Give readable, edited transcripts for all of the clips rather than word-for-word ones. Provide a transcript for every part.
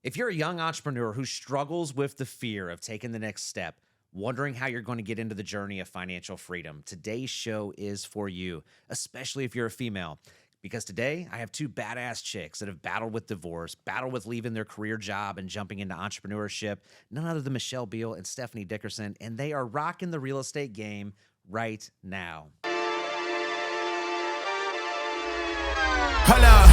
If you're a young entrepreneur who struggles with the fear of taking the next step, wondering how you're going to get into the journey of financial freedom, today's show is for you, especially if you're a female. Because today I have two badass chicks that have battled with divorce, battled with leaving their career job and jumping into entrepreneurship, none other than Michelle Beal and Stephanie Dickerson, and they are rocking the real estate game right now. Hold up,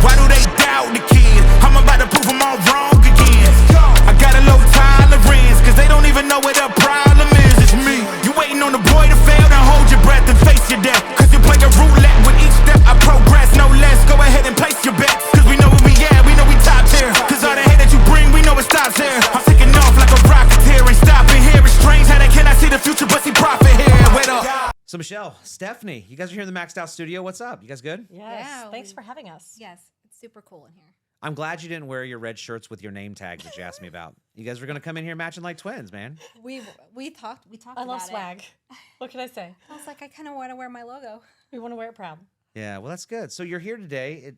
why do they doubt the kid? I'm about to prove them all wrong again. I got a low tolerance, cause they don't even know what the problem is. It's me. You waiting on the boy to fail, then hold your breath and face your death. Cause you play a roulette with each step I progress, no less. Go ahead and place your bets, cause we know where we at, we know we top tier. Cause all the hate that you bring, we know it stops here. I'm taking off like a rocketeer, ain't stopping here. It's strange how they cannot see the future, but see profit here. Wait up. So Michelle, Stephanie, you guys are here in the Maxed Out studio. What's up? You guys good? Yes. Yeah, Thanks for having us. Yes, it's super cool in here. I'm glad you didn't wear your red shirts with your name tags that you asked me about. You guys were going to come in here matching like twins, man. We talked I love about swag. What can I say? I was like, I kind of want to wear my logo. We want to wear it proud. Yeah, well, that's good. So you're here today.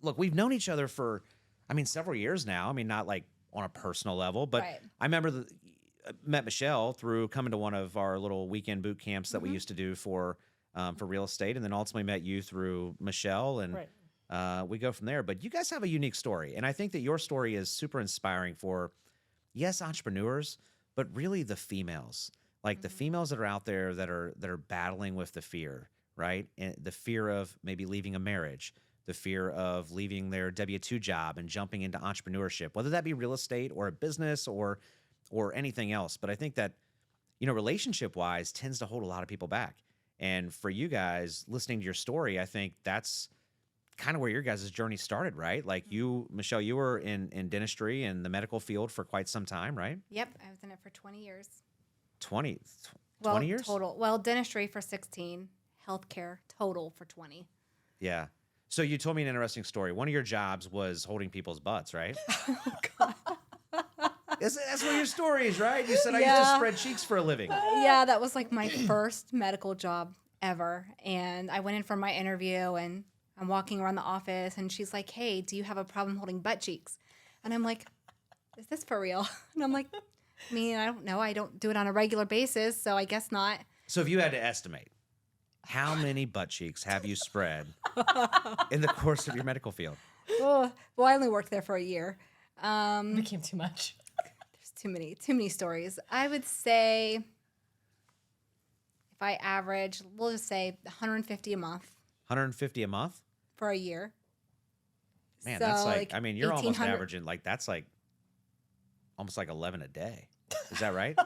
Look, we've known each other for, several years now. Not like on a personal level, but Right. I remember met Michelle through coming to one of our little weekend boot camps that we used to do for real estate, and then ultimately met you through Michelle, and Right. we go from there. But you guys have a unique story, and I think that your story is super inspiring for, yes, entrepreneurs, but really the females, like the females that are out there that are battling with the fear, right? And the fear of maybe leaving a marriage, the fear of leaving their W-2 job and jumping into entrepreneurship, whether that be real estate or a business or anything else. But I think that, relationship-wise tends to hold a lot of people back. And for you guys listening to your story, I think that's kind of where your guys' journey started, right? Like you, Michelle, you were in dentistry and the medical field for quite some time, right? Yep, I was in it for 20 years. 20 Well, years? total. Well, dentistry for 16, healthcare total for 20. Yeah. So you told me an interesting story. One of your jobs was holding people's butts, right? That's one of your stories, right? You said I used to Yeah. spread cheeks for a living. Yeah, that was like my first medical job ever. And I went in for my interview and I'm walking around the office and she's like, hey, do you have a problem holding butt cheeks? And I'm like, is this for real? And I'm like, I don't know. I don't do it on a regular basis, so I guess not. So if you had to estimate, how many butt cheeks have you spread in the course of your medical field? Oh, well, I only worked there for a year. Became too much. There's too many stories. I would say if I average, we'll just say 150 a month 150 a month? for a year. Man, So, that's like, you're almost 1,800 averaging, that's like almost like 11 a day. Is that right?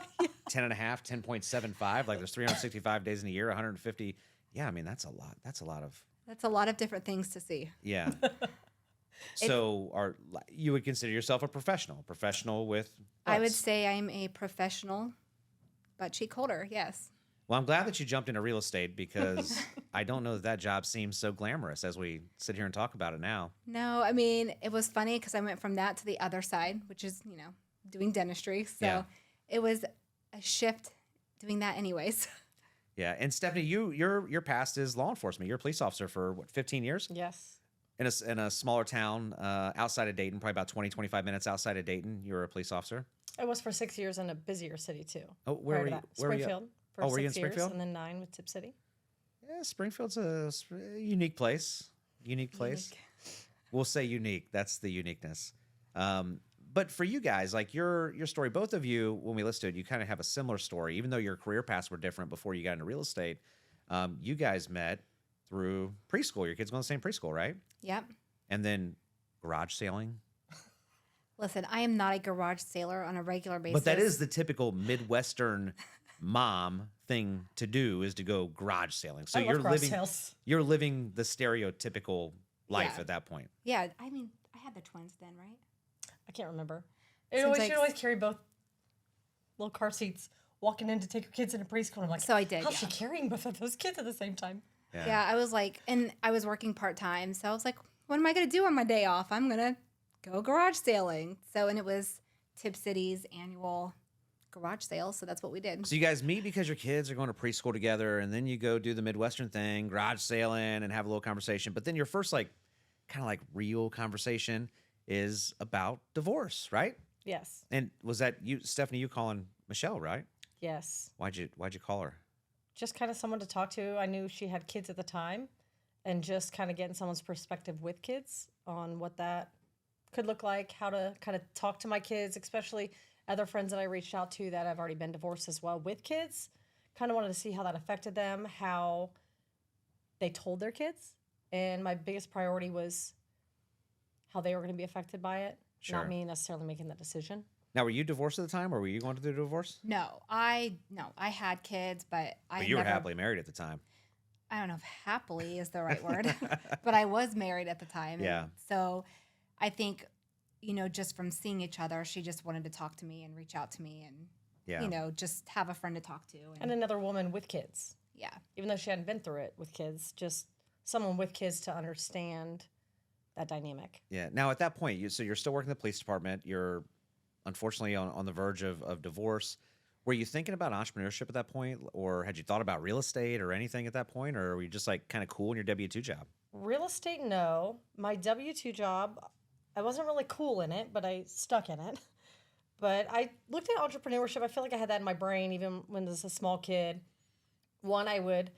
10 and a half, 10.75. Like there's 365 days in a year, 150. Yeah, that's a lot. That's a lot of. That's a lot of different things to see. Yeah. So you would consider yourself a professional with I would butts. say I'm a professional butt cheek holder, yes. Well, I'm glad that you jumped into real estate because I don't know that job seems so glamorous as we sit here and talk about it now. No, it was funny because I went from that to the other side, which is, doing dentistry. So Yeah. it was a shift doing that anyways. Yeah. And Stephanie, your past is law enforcement. You're a police officer for what, 15 years? Yes. In a smaller town outside of Dayton, probably about 20, 25 minutes outside of Dayton, you were a police officer? I was for 6 years in a busier city too. Oh, where Prior were to you? that. Where were you? Springfield for Oh, were you in 6 years, Springfield? and then 9 with Tip City. Yeah, Springfield's a unique place. Unique place. We'll say unique. That's the uniqueness. But for you guys, like your story, both of you, when we listed, you kind of have a similar story. Even though your career paths were different before you got into real estate, you guys met through preschool. Your kids go to the same preschool, right? Yep. And then garage sailing. Listen, I am not a garage sailor on a regular basis. But that is the typical Midwestern mom thing to do, is to go garage sailing. So I love you're garage living sales. you're living the stereotypical life Yeah. at that point. Yeah, I had the twins then, right? I can't remember. Seems You like- should always carry both little car seats walking in to take your kids into preschool. I'm like, So I did, How's she yeah. carrying both of those kids at the same time? Yeah, I was like, and I was working part-time, so I was like, what am I going to do on my day off? I'm going to go garage sailing. So, and it was Tip City's annual garage sale, so that's what we did. So you guys meet because your kids are going to preschool together, and then you go do the Midwestern thing, garage sailing, and have a little conversation. But then your first kind of real conversation is about divorce, right? Yes. And was that you, Stephanie? You calling Michelle, right? Yes. Why'd you call her? Just kind of someone to talk to. I knew she had kids at the time, and just kind of getting someone's perspective with kids on what that could look like, how to kind of talk to my kids, especially other friends that I reached out to that have already been divorced as well with kids. Kind of wanted to see how that affected them, how they told their kids. And my biggest priority was how they were going to be affected by it, Sure. not me necessarily making that decision. Now, were you divorced at the time, or were you going through a divorce? No, I had kids, but I But you were never, happily married at the time. I don't know if happily is the right word, but I was married at the time. Yeah. And so I think, just from seeing each other, she just wanted to talk to me and reach out to me and, Yeah. just have a friend to talk to. And another woman with kids, yeah. even though she hadn't been through it with kids, just someone with kids to understand that dynamic. Yeah. Now, at that point, so you're still working in the police department. You're unfortunately on the verge of divorce. Were you thinking about entrepreneurship at that point, or had you thought about real estate or anything at that point, or were you just like kind of cool in your W-2 job? Real estate, no. My W-2 job, I wasn't really cool in it, but I stuck in it. But I looked at entrepreneurship. I feel like I had that in my brain even when I was a small kid. One, I would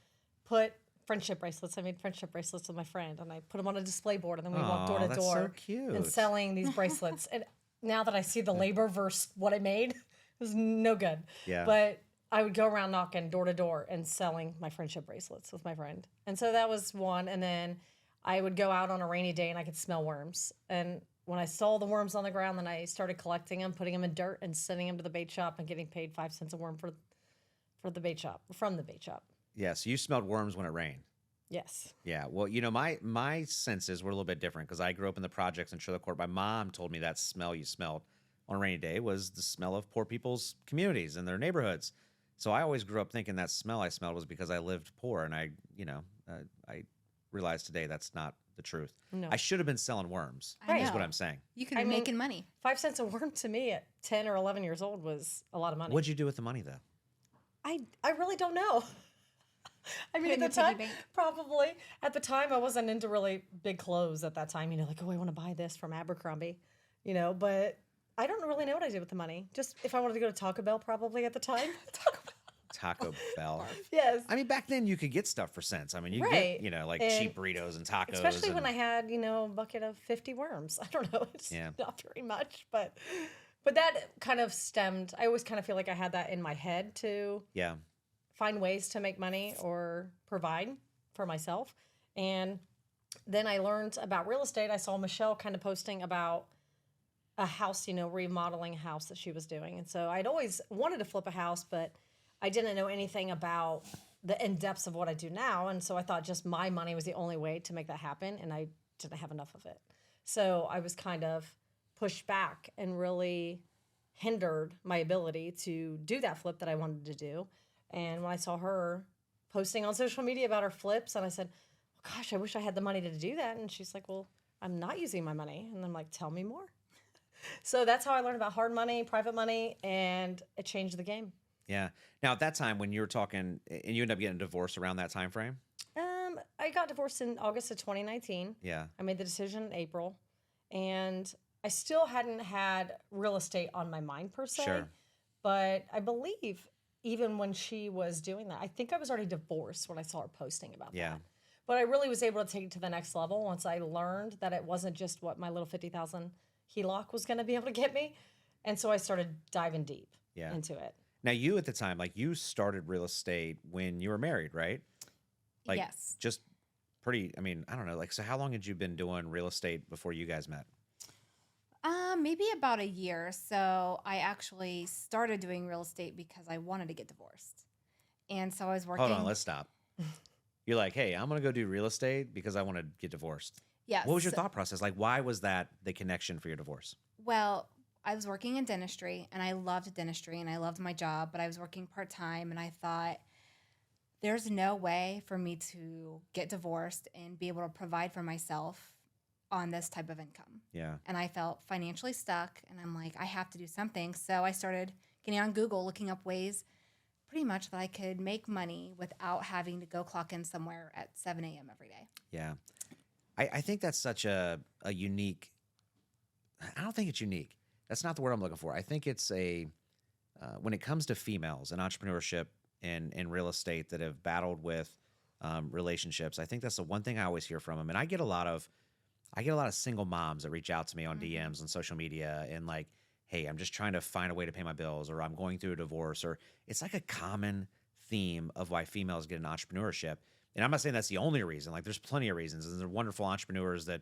put friendship bracelets. I made friendship bracelets with my friend, and I put them on a display board, and then we walked door to That's door so cute. and selling these bracelets. And now that I see the labor versus what I made, it was no good. Yeah. But I would go around knocking door to door and selling my friendship bracelets with my friend. And so that was one. And then I would go out on a rainy day and I could smell worms. And when I saw the worms on the ground, then I started collecting them, putting them in dirt, and sending them to the bait shop and getting paid 5 cents a worm from the bait shop. Yeah. So you smelled worms when it rained. Yes. Yeah. Well, my senses were a little bit different because I grew up in the projects in Sherlock Court. My mom told me that smell you smelled on a rainy day was the smell of poor people's communities and their neighborhoods. So I always grew up thinking that smell I smelled was because I lived poor, and I realized today that's not the truth. No. I should have been selling worms. I Is know. what I'm saying. You could be making money. 5 cents a worm to me at 10 or 11 years old was a lot of money. What'd you do with the money though? I really don't know. I mean, Put at in the the piggy time, bank. probably. At the time, I wasn't into really big clothes at that time. Like, oh, I want to buy this from Abercrombie, but I don't really know what I did with the money. Just if I wanted to go to Taco Bell, probably at the time. Taco Bell. Yes. I mean, back then you could get stuff for cents. I mean, you Right. get, like And cheap burritos and tacos. Especially when and- I had, a bucket of 50 worms. I don't know. It's Yeah. not very much, but that kind of stemmed. I always kind of feel like I had that in my head to Yeah. find ways to make money or provide for myself. And then I learned about real estate. I saw Michelle kind of posting about a house, remodeling a house that she was doing. And so I'd always wanted to flip a house, but I didn't know anything about the in-depths of what I do now. And so I thought just my money was the only way to make that happen, and I didn't have enough of it. So I was kind of pushed back and really hindered my ability to do that flip that I wanted to do. And when I saw her posting on social media about her flips, and I said, well, gosh, I wish I had the money to do that. And she's like, well, I'm not using my money. And I'm like, tell me more. So that's how I learned about hard money, private money, and it changed the game. Yeah. Now, at that time when you were talking, and you ended up getting divorced around that time frame? I got divorced in August of 2019. Yeah. I made the decision in April, and I still hadn't had real estate on my mind per se. Sure. But I believe even when she was doing that, I think I was already divorced when I saw her posting about Yeah. that. But I really was able to take it to the next level once I learned that it wasn't just what my little 50,000 HELOC was going to be able to get me. And so I started diving deep Yeah. into it. Now, you at the time, like you started real estate when you were married, right? Like, Yes. Just pretty, I mean, I don't know. Like, so how long had you been doing real estate before you guys met? Maybe about a year. So I actually started doing real estate because I wanted to get divorced. And so I was working. Hold on, let's stop. You're like, hey, I'm going to go do real estate because I want to get divorced. Yes. What was your thought process? Like, why was that the connection for your divorce? Well, I was working in dentistry, and I loved dentistry, and I loved my job, but I was working part-time, and I thought, there's no way for me to get divorced and be able to provide for myself on this type of income. Yeah. And I felt financially stuck, and I'm like, I have to do something. So I started getting on Google, looking up ways pretty much that I could make money without having to go clock in somewhere at 7 a.m. every day. Yeah. I think that's such a unique I don't think it's unique. That's not the word I'm looking for. I think it's when it comes to females and entrepreneurship and real estate that have battled with relationships, I think that's the one thing I always hear from them. And I get a lot of single moms that reach out to me on DMs on social media and like, hey, I'm just trying to find a way to pay my bills, or I'm going through a divorce, or it's like a common theme of why females get into entrepreneurship. And I'm not saying that's the only reason. Like, there's plenty of reasons. And there are wonderful entrepreneurs that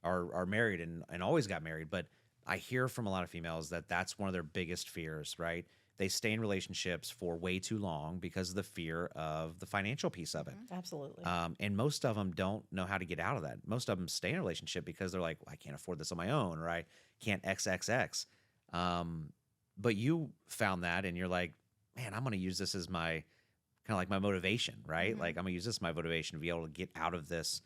are married and always got married. But I hear from a lot of females that that's one of their biggest fears, right? They stay in relationships for way too long because of the fear of the financial piece of it. Absolutely. And most of them don't know how to get out of that. Most of them stay in a relationship because they're like, well, I can't afford this on my own, or I can't XXX. But you found that and you're like, man, I'm going to use this as my kind of like my motivation, right? Like, I'm going to use this as my motivation to be able to get out of this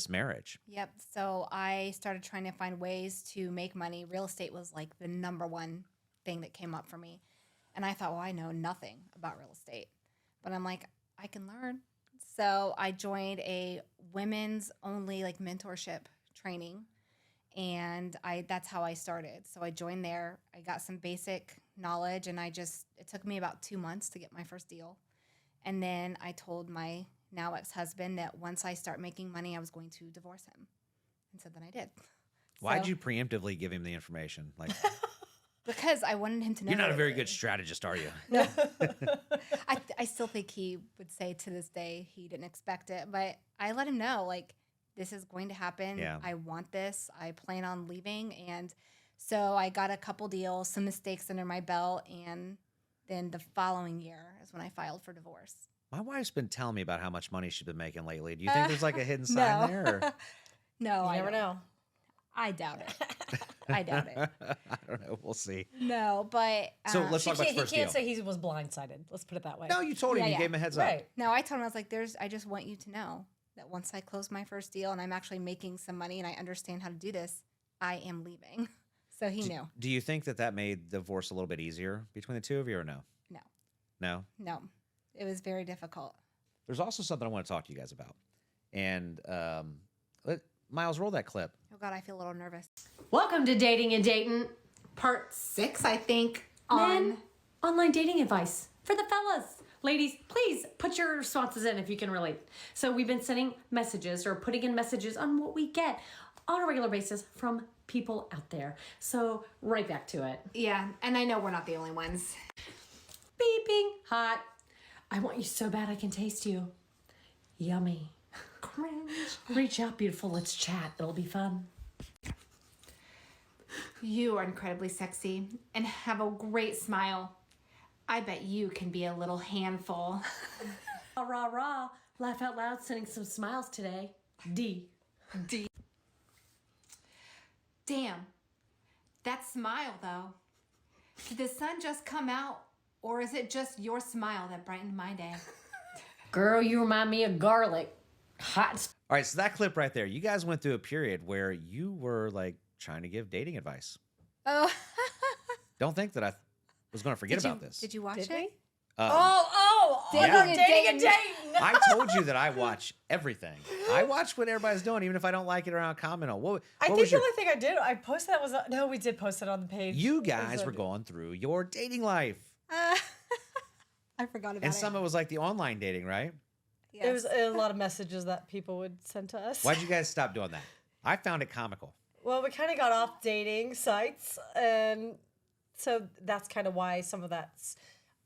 marriage. Yep. So I started trying to find ways to make money. Real estate was like the number one thing that came up for me. And I thought, well, I know nothing about real estate, but I'm like, I can learn. So I joined a women's only like mentorship training, and that's how I started. So I joined there. I got some basic knowledge, and it took me about 2 months to get my first deal. And then I told my now ex-husband that once I start making money, I was going to divorce him. And so then I did. Why'd you preemptively give him the information? Like, because I wanted him to know. you're not a very good strategist, are you? No. I still think he would say to this day he didn't expect it, but I let him know, like, this is going to happen. Yeah. I want this. I plan on leaving. And so I got a couple deals, some mistakes under my belt, and then the following year is when I filed for divorce. My wife's been telling me about how much money she's been making lately. Do you think there's like a hidden sign there? Or? No, You never know. I doubt it. I doubt it. I don't know. We'll see. No, but So let's talk about the He first can't deal. say he was blindsided. Let's put it that way. No, you told him. Yeah, You yeah. gave him a heads up. Right. no, I told him, I was like, I just want you to know that once I close my first deal and I'm actually making some money and I understand how to do this, I am leaving. So he knew. Do you think that made the divorce a little bit easier between the two of you, or no? No, No? no. It was very difficult. There's also something I want to talk to you guys about. And Miles, roll that clip. Oh, God, I feel a little nervous. Welcome to Dating and Dayton, Part 6, I think, Men, online dating advice for the fellas. Ladies, please put your responses in if you can relate. So we've been sending messages or putting in messages on what we get on a regular basis from people out there. So right back to it. Yeah, and I know we're not the only ones. Beeping hot. I want you so bad I can taste you. Yummy. Cringe. Reach out, beautiful. Let's chat. It'll be fun. You are incredibly sexy and have a great smile. I bet you can be a little handful. Rah, rah, rah. Laugh out loud, sending some smiles today. D. Damn, that smile, though. Did the sun just come out, or is it just your smile that brightened my day? Girl, you remind me of garlic. Hot. All right, so that clip right there, you guys went through a period where you were like trying to give dating advice. Oh, Don't think that I was going to forget about this. Did you watch Did it? we? Uh, Dating Yeah. and Dating and Dayton. Dayton. I told you that I watch everything. I watch what everybody's doing, even if I don't like it or I don't comment on. What I think was the your? only thing I did, I posted that was, no, we did post it on the page. You What was guys that? were going through your dating life, I forgot about and it. some of it was like the online dating, right? There was a lot of messages that people would send to us. Why'd you guys stop doing that? I found it comical. Well, we kind of got off dating sites, and so that's kind of why some of that's.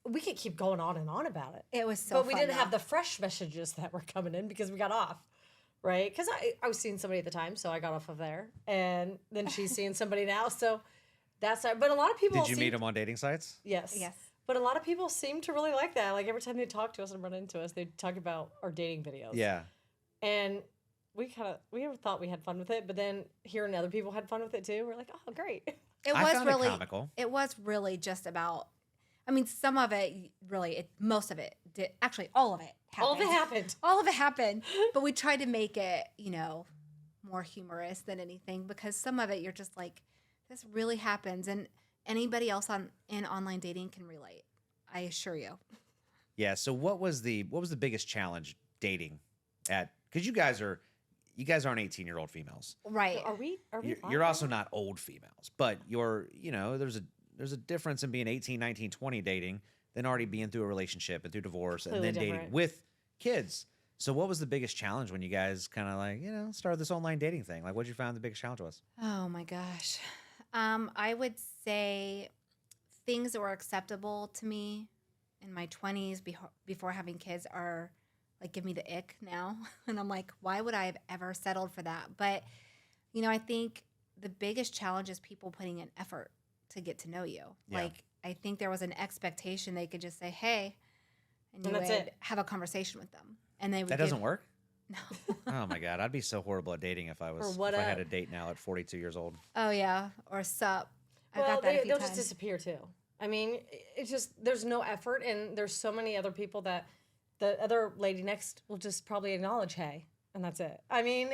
We could keep going on and on about it. It was so but we fun, didn't have though. the fresh messages that were coming in because we got off, right? Because I was seeing somebody at the time, so I got off of there, and then she's seeing somebody now, so that's. But a lot of people. Did you meet them on dating sites? Yes. Yes. But a lot of people seem to really like that. Like every time they talk to us and run into us, they talk about our dating videos. Yeah. And we thought we had fun with it, but then hearing other people had fun with it too, we're like, oh, great. It I was found it really comical. It was really just about. I mean, some of it really. Most of it did. Actually, all of it happened. All of it happened. All of it happened. But we tried to make it, more humorous than anything, because some of it you're just like, this really happens, and anybody else in online dating can relate. I assure you. Yeah. So what was the biggest challenge dating at? Because you guys are you guys aren't 18-year-old females. Right. Are we? You're also not old females, but there's a difference in being 18, 19, 20 dating than already being through a relationship and through divorce and Completely then dating different. with kids. So what was the biggest challenge when you guys kind of like, started this online dating thing? Like, what did you find the biggest challenge was? Oh my gosh. I would say things that were acceptable to me in my 20s before having kids are like give me the ick now. And I'm like, why would I have ever settled for that? But, I think the biggest challenge is people putting in effort to get to know you. Yeah. Like, I think there was an expectation they could just say, hey, and you that's would it. have a conversation with them. And they would That doesn't work? No. Oh my God. I'd be so horrible at dating if I Or what had up? a date now at 42 years old. Oh, yeah. Or sup. I've Well, got that a few they'll times. just disappear too. I mean, it's just there's no effort, and there's so many other people that the other lady next will just probably acknowledge, hey, and that's it. I mean,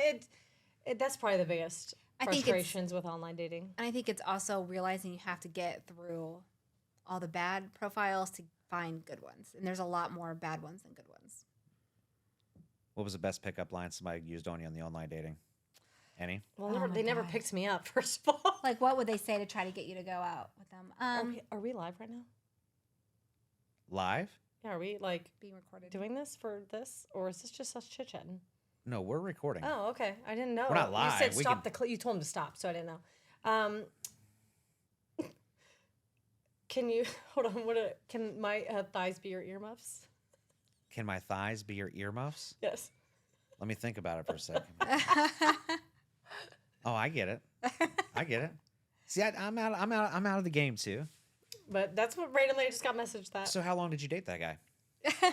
that's probably the biggest I think it's- frustrations with online dating. And I think it's also realizing you have to get through all the bad profiles to find good ones. And there's a lot more bad ones than good ones. What was the best pickup line somebody used on you on the online dating? Any? Well, Oh my they never gosh. picked me up. First of all, Like, what would they say to try to get you to go out with them? are we live right now? Live? Yeah, are we like Being recorded. doing this for this, or is this just us chit chatting? No, we're recording. Oh, okay. I didn't know. We're not live. You said We stop can- you told him to stop, so I didn't know. Can you hold on? Can my thighs be your earmuffs? Can my thighs be your earmuffs? Yes. Let me think about it for a second. Oh, I get it. I get it. See, I'm out of the game too. But that's what randomly I just got messaged that. So how long did you date that guy?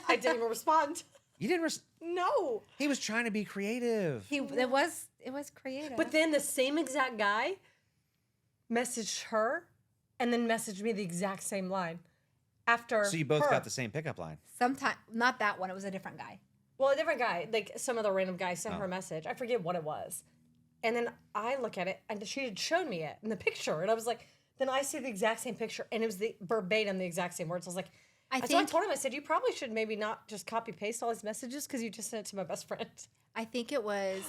I didn't even respond. You didn't. No. He was trying to be creative. It was creative. But then the same exact guy messaged her and then messaged me the exact same line after. So you both her. got the same pickup line. Sometime, not that one. It was a different guy. Well, a different guy, like some other random guy sent Oh. her a message. I forget what it was. And then I look at it and she had shown me it in the picture. And I was like, then I see the exact same picture and it was the verbatim, the exact same words. I was like, I so I think told him, I said, you probably should maybe not just copy paste all these messages because you just sent it to my best friend. I think it was.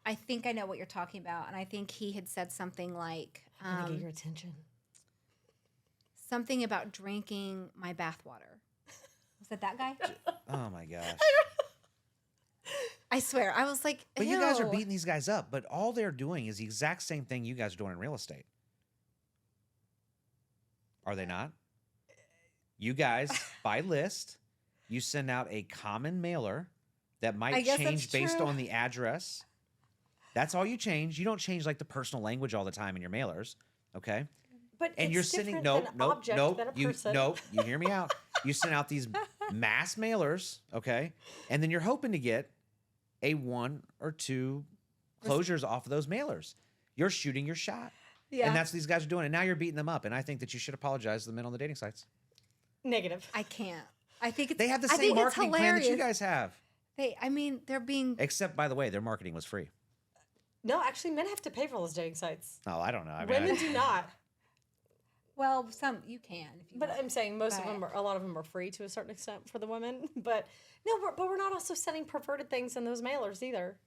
I think I know what you're talking about, and I think he had said something like I'm gonna get your attention. something about drinking my bathwater. Was it that guy? Oh my gosh. I swear, I was like, But you guys are "Ew." beating these guys up. But all they're doing is the exact same thing you guys are doing in real estate. Are they not? You guys, by list, you send out a common mailer that I might guess change that's based true. on the address. That's all you change. You don't change like the personal language all the time in your mailers. Okay. But And it's you're sending different than nope, object nope, than a you person. nope, you hear me out. You send out these mass mailers, okay? And then you're hoping to get a 1 or 2 closures off of those mailers. You're shooting your shot. Yeah. And that's what these guys are doing. And now you're beating them up. And I think that you should apologize to the men on the dating sites. Negative. I can't. I think it's. They have the I same think it's marketing plan that you hilarious. guys have. They're being. Except, by the way, their marketing was free. No, actually, men have to pay for those dating sites. No, I don't know. I mean, Women do not. Well, some you can. If you But want. I'm saying most of But- them are, a lot of them are free to a certain extent for the women. But no, but we're not also sending perverted things in those mailers either.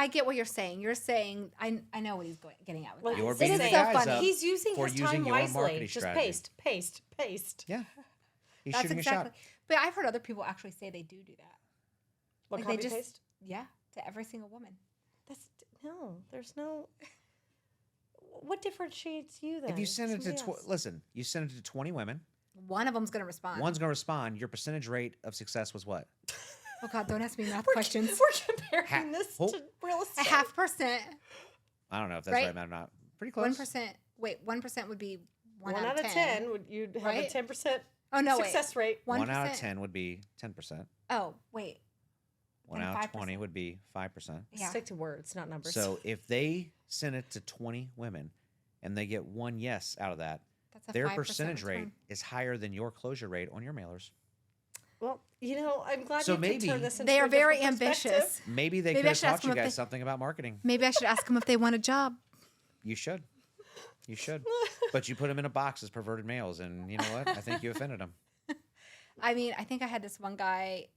I get what you're saying. You're saying I know what he's getting at with Like, that. You're It beating is the so guys funny. up He's using for his using time your wisely. marketing Just strategy. paste. Yeah. He's That's shooting exactly. a shot. But I've heard other people actually say they do that. What, Like, copy they just- paste? Yeah, to every single woman. There's no. What differentiates you then? If you send it to, Somebody else. listen, you send it to 20 women. One of them's gonna respond. One's going to respond. Your percentage rate of success was what? Oh God, don't ask me math We're questions. comparing this oh. to real A estate. 0.5%. I don't know if that's Right? right, or not. Pretty close. 1%. Wait, 1% would be one, One out of 10 would you'd have Right? a 10% Oh no, success rate. wait. 1 out of 1%. 10 would be 10%. Oh wait. 1 Then out of 5%. 20 would be 5%. Yeah. Stick to words, not numbers. So if they send it to 20 women and they get 1 yes out of that, That's a their 5% percentage rate return. is higher than your closure rate on your mailers. well, I'm glad So you could maybe- turn this into They a are very different perspective. ambitious. Maybe they Maybe could I have should ask taught you them if guys they- something about marketing. Maybe I should ask them if they want a job. You should. You should. But you put them in a box as perverted males, and you know what? I think you offended them. I mean, I think I had this one guy.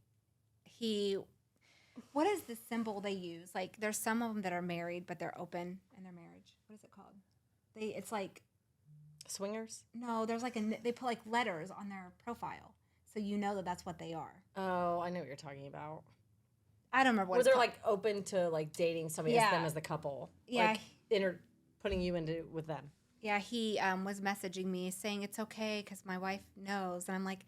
He What is the symbol they use? Like, there's some of them that are married, but they're open in their marriage. What is it called? It's like, Swingers? no, there's like they put like letters on their profile, so you know that that's what they are. Oh, I know what you're talking about. I don't remember what Where it's they're called. like open to like dating somebody as them as the couple. Yeah. Like putting you into with them. Yeah, he was messaging me saying it's okay because my wife knows, and I'm like,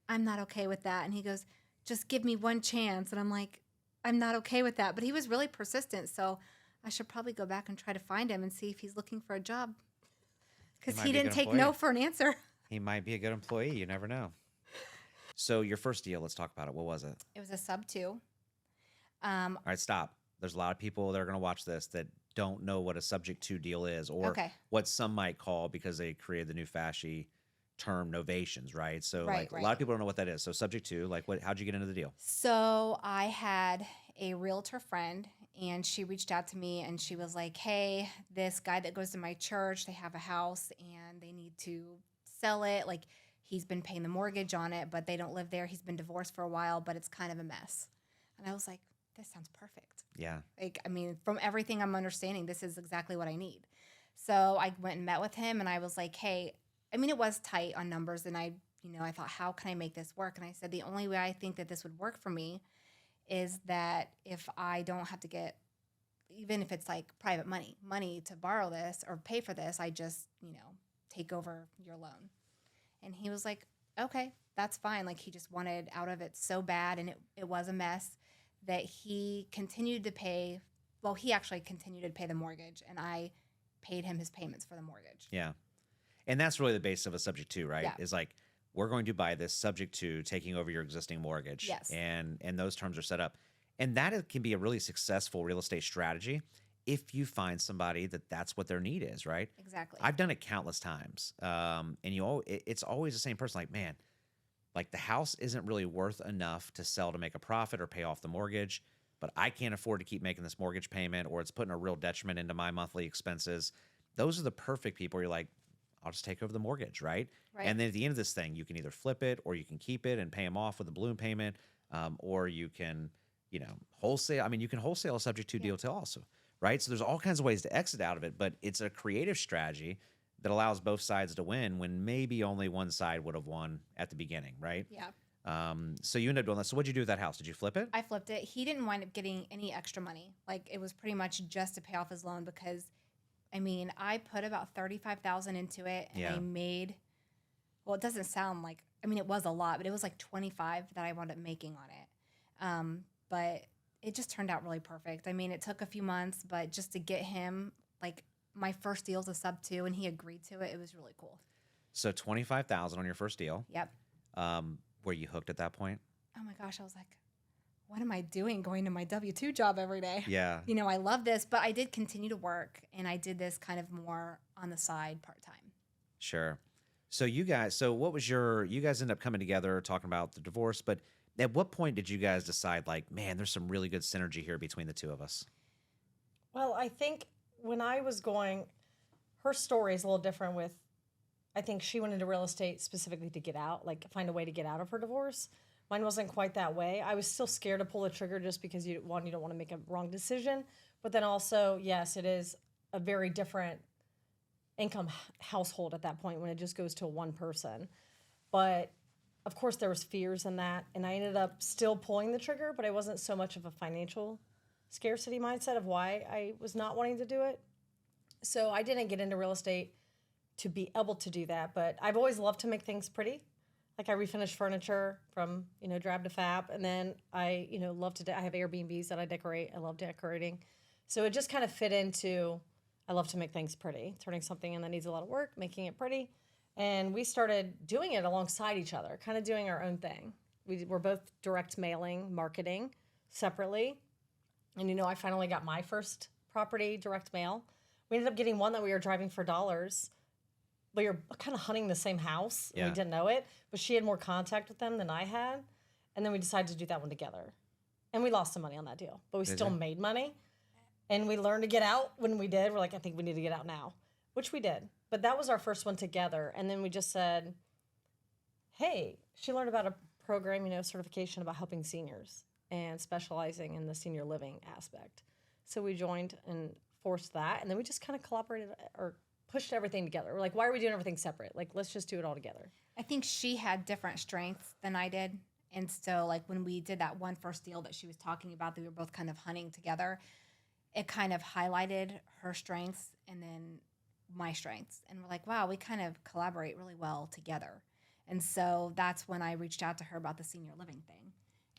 I'm not okay with that, and he goes, just give me one chance, and I'm like, I'm not okay with that, but he was really persistent, so I should probably go back and try to find him and see if he's looking for a job because might he be a didn't good take employee. no for an answer. He might be a good employee. You never know. So your first deal, let's talk about it. What was it? It was a sub 2. All right, stop. There's a lot of people that are going to watch this that don't know what a subject to deal is, or Okay. what some might call, because they created the new fashy term, novations, right? So Right, like a lot of people don't know what that is. So subject to, like, how'd you get into the deal? So I had a realtor friend, and she reached out to me, and she was like, hey, this guy that goes to my church, they have a house, and they need to sell it. Like, he's been paying the mortgage on it, but they don't live there. He's been divorced for a while, but it's kind of a mess. And I was like, this sounds perfect. Yeah. Like, I mean, from everything I'm understanding, this is exactly what I need. So I went and met with him, and I was like, hey, I mean, it was tight on numbers, and I thought, how can I make this work? And I said, the only way I think that this would work for me is that if I don't have to get, even if it's like private money to borrow this or pay for this, I just, take over your loan. And he was like, okay, that's fine. Like, he just wanted out of it so bad, and it was a mess that he continued to pay. Well, he actually continued to pay the mortgage, and I paid him his payments for the mortgage. Yeah. And that's really the base of a subject to, right? Yeah. Is like, we're going to buy this subject to taking over your existing mortgage. Yes. And those terms are set up. And that can be a really successful real estate strategy if you find somebody that's what their need is, right? Exactly. I've done it countless times. And it's always the same person, like, man, like the house isn't really worth enough to sell to make a profit or pay off the mortgage, but I can't afford to keep making this mortgage payment, or it's putting a real detriment into my monthly expenses. Those are the perfect people where you're like, I'll just take over the mortgage, right? Right. And then at the end of this thing, you can either flip it, or you can keep it and pay them off with a balloon payment, or you can, wholesale. I mean, you can wholesale a subject to deal too also, right? So there's all kinds of ways to exit out of it, but it's a creative strategy that allows both sides to win when maybe only one side would have won at the beginning, right? Yeah. So you ended up doing that. So what'd you do with that house? Did you flip it? I flipped it. He didn't wind up getting any extra money. Like, it was pretty much just to pay off his loan because, I mean, I put about $35,000 into it, and Yeah. I made, well, it doesn't sound like, I mean, it was a lot, but it was like 25 that I wound up making on it. But it just turned out really perfect. I mean, it took a few months, but just to get him, like, my first deal's a sub 2, and he agreed to it. It was really cool. So $25,000 on your first deal. Yep. Were you hooked at that point? Oh my gosh, I was like, what am I doing going to my W-2 job every day? Yeah. I love this, but I did continue to work, and I did this kind of more on the side part-time. Sure. So you guys ended up coming together talking about the divorce, but at what point did you guys decide, like, man, there's some really good synergy here between the two of us? Well, I think when I was going, her story is a little different with, I think she went into real estate specifically to get out, like find a way to get out of her divorce. Mine wasn't quite that way. I was still scared to pull the trigger just because you don't want to make a wrong decision. But then also, yes, it is a very different income household at that point when it just goes to one person. But of course there was fears in that, and I ended up still pulling the trigger, but I wasn't so much of a financial scarcity mindset of why I was not wanting to do it. So I didn't get into real estate to be able to do that, but I've always loved to make things pretty. Like, I refinish furniture from, drab to fab, and then I, love to, I have Airbnbs that I decorate. I love decorating. So it just kind of fit into, I love to make things pretty, turning something in that needs a lot of work, making it pretty. And we started doing it alongside each other, kind of doing our own thing. We're both direct mailing, marketing separately. And, I finally got my first property direct mail. We ended up getting one that we were driving for dollars. We were kind of hunting the same house, and we didn't know it, but she had more contact with them than I had. And then we decided to do that one together. And we lost some money on that deal, but we still made money. And we learned to get out when we did. We're like, I think we need to get out now, which we did. But that was our first one together. And then we just said, hey, she learned about a program, certification about helping seniors. and specializing in the senior living aspect. So we joined and forced that, and then we just kind of collaborated or pushed everything together. We're like, why are we doing everything separate? Like, let's just do it all together. I think she had different strengths than I did. And so, like, when we did that one first deal that she was talking about that we were both kind of hunting together, it kind of highlighted her strengths and then my strengths. And we're like, wow, we kind of collaborate really well together. And so that's when I reached out to her about the senior living thing.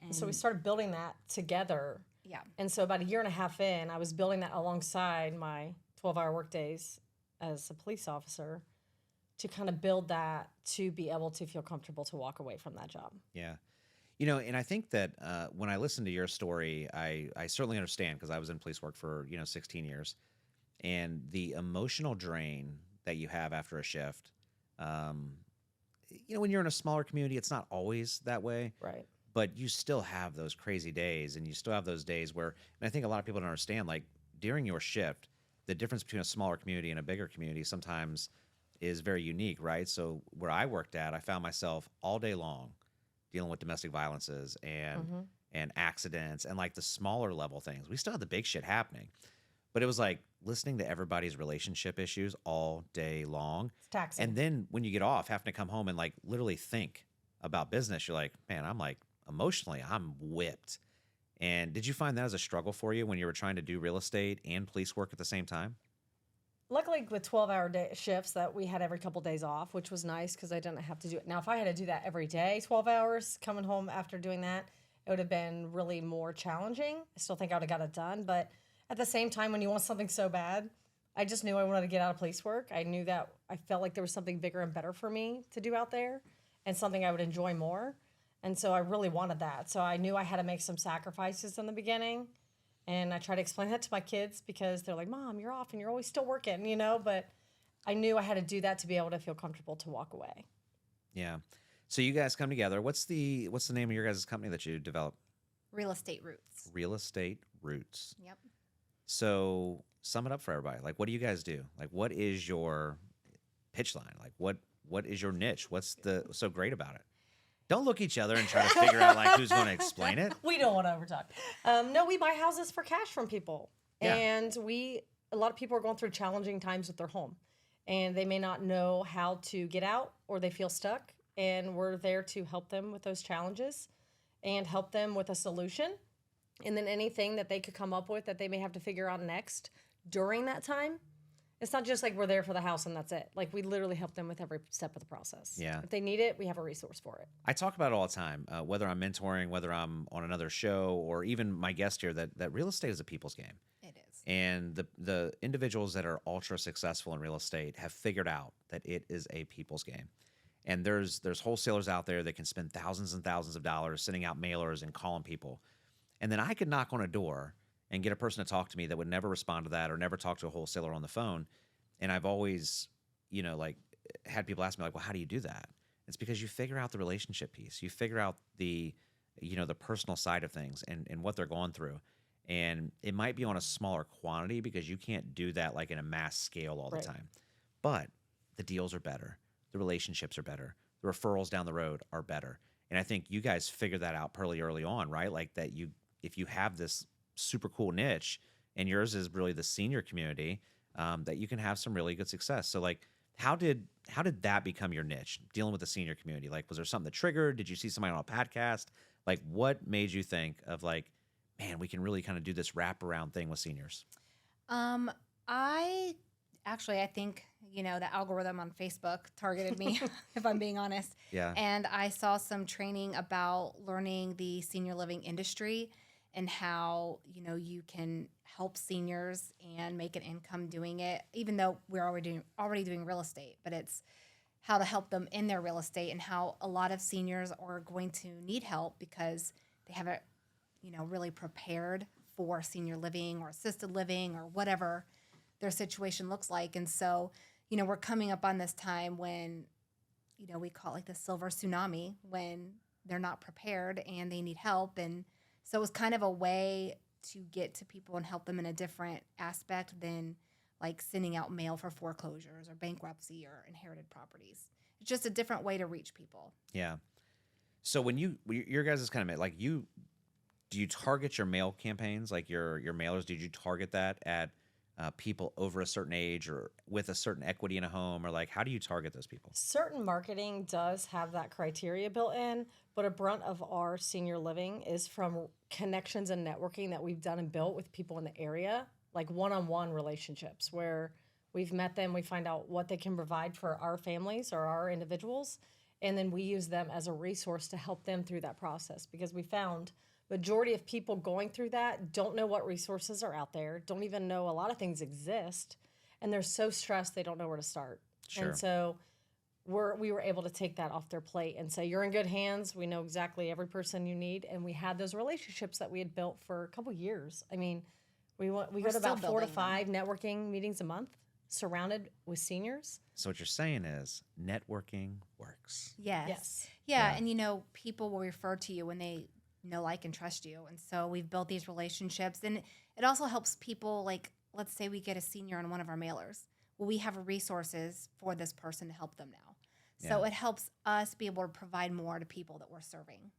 And so we started building that together. Yeah. And so about a year and a half in, I was building that alongside my 12-hour work days as a police officer to kind of build that to be able to feel comfortable to walk away from that job. Yeah. You know, and I think that when I listen to your story, I certainly understand because I was in police work for, 16 years. And the emotional drain that you have after a shift, when you're in a smaller community, it's not always that way. Right. But you still have those crazy days, and you still have those days where, and I think a lot of people don't understand, like during your shift, the difference between a smaller community and a bigger community sometimes is very unique, right? So where I worked at, I found myself all day long dealing with domestic violences and accidents and like the smaller level things. We still had the big shit happening, but it was like listening to everybody's relationship issues all day long. It's taxing. And then when you get off, having to come home and like literally think about business, you're like, man, I'm like emotionally, I'm whipped. And did you find that as a struggle for you when you were trying to do real estate and police work at the same time? Luckily, with 12-hour shifts that we had every couple days off, which was nice because I didn't have to do it. Now, if I had to do that every day, 12 hours, coming home after doing that, it would have been really more challenging. I still think I would have got it done. But at the same time, when you want something so bad, I just knew I wanted to get out of police work. I knew that I felt like there was something bigger and better for me to do out there and something I would enjoy more. And so I really wanted that. So I knew I had to make some sacrifices in the beginning. And I try to explain that to my kids because they're like, Mom, you're off and you're always still working, but I knew I had to do that to be able to feel comfortable to walk away. Yeah. So you guys come together. What's the name of your guys' company that you develop? Real Estate Roots. Real Estate Roots. Yep. So sum it up for everybody. Like, what do you guys do? Like, what is your pitch line? Like, what is your niche? What's so great about it? Don't look each other and try to figure out like who's going to explain it. We don't want to overtalk. No, we buy houses for cash from people. Yeah. And a lot of people are going through challenging times with their home. And they may not know how to get out or they feel stuck. And we're there to help them with those challenges and help them with a solution. And then anything that they could come up with that they may have to figure out next during that time. It's not just like we're there for the house and that's it. Like we literally help them with every step of the process. Yeah. If they need it, we have a resource for it. I talk about it all the time, whether I'm mentoring, whether I'm on another show, or even my guest here, that real estate is a people's game. It is. And the individuals that are ultra successful in real estate have figured out that it is a people's game. And there's wholesalers out there that can spend thousands and thousands of dollars sending out mailers and calling people. And then I could knock on a door and get a person to talk to me that would never respond to that or never talk to a wholesaler on the phone. And I've always, like had people ask me like, well, how do you do that? It's because you figure out the relationship piece. You figure out the personal side of things and what they're going through. And it might be on a smaller quantity because you can't do that like in a mass scale all the time. But the deals are better. The relationships are better. The referrals down the road are better. And I think you guys figured that out pretty early on, right? Like that if you have this super cool niche and yours is really the senior community, that you can have some really good success. So like, how did that become your niche, dealing with the senior community? Like, was there something that triggered? Did you see somebody on a podcast? Like, what made you think of like, man, we can really kind of do this wraparound thing with seniors? I think, the algorithm on Facebook targeted me, if I'm being honest. Yeah. And I saw some training about learning the senior living industry and how, you can help seniors and make an income doing it, even though we're already doing real estate, but it's how to help them in their real estate and how a lot of seniors are going to need help because they haven't, really prepared for senior living or assisted living or whatever their situation looks like. And so, we're coming up on this time when, we call it like the silver tsunami, when they're not prepared and they need help. And so it was kind of a way to get to people and help them in a different aspect than like sending out mail for foreclosures or bankruptcy or inherited properties. It's just a different way to reach people. Yeah. So when your guys is kind of like do you target your mail campaigns, like your mailers? Did you target that at people over a certain age or with a certain equity in a home, or like how do you target those people? Certain marketing does have that criteria built in, but a brunt of our senior living is from connections and networking that we've done and built with people in the area, like one-on-one relationships where we've met them, we find out what they can provide for our families or our individuals, and then we use them as a resource to help them through that process, because we found majority of people going through that don't know what resources are out there, don't even know a lot of things exist, and they're so stressed they don't know where to start. Sure. And so we were able to take that off their plate and say, you're in good hands. We know exactly every person you need. And we had those relationships that we had built for a couple years. I mean, we go to still about 4 to building them. 5 networking meetings a month, surrounded with seniors. So what you're saying is networking works. Yes. Yes. Yeah, Yeah. and you know, people will refer to you when they know, like, and trust you. And so we've built these relationships. And it also helps people, like, let's say we get a senior on one of our mailers. Well, we have resources for this person to help them now. So Yeah. it helps us be able to provide more to people that we're serving.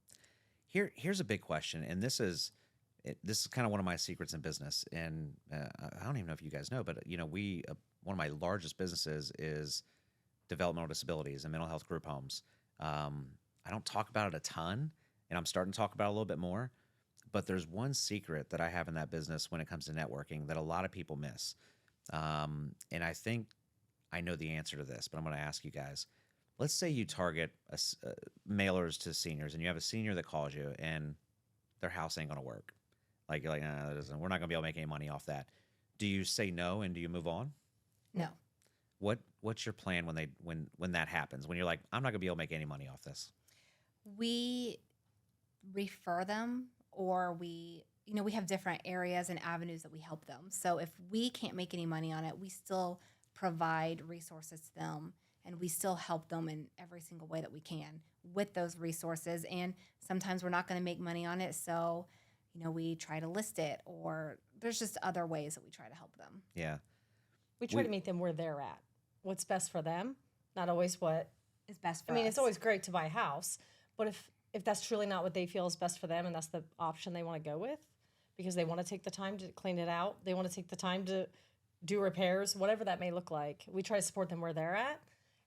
Here's a big question, and this is kind of one of my secrets in business. And I don't even know if you guys know, but we one of my largest businesses is developmental disabilities and mental health group homes. I don't talk about it a ton, and I'm starting to talk about it a little bit more. But there's one secret that I have in that business when it comes to networking that a lot of people miss. And I think I know the answer to this, but I'm going to ask you guys. Let's say you target mailers to seniors, and you have a senior that calls you, and their house ain't going to work. Like, you're like, nah, that isn't. We're not going to be able to make any money off that. Do you say no, and do you move on? No. What's your plan when that happens? When you're like, I'm not going to be able to make any money off this. We refer them, or we have different areas and avenues that we help them. So if we can't make any money on it, we still provide resources to them, and we still help them in every single way that we can with those resources. And sometimes we're not going to make money on it, so we try to list it, or there's just other ways that we try to help them. Yeah. We try to meet them where they're at. What's best for them, not always what It's best for I mean, us. it's always great to buy a house, but if that's truly not what they feel is best for them, and that's the option they want to go with, because they want to take the time to clean it out, they want to take the time to do repairs, whatever that may look like, we try to support them where they're at,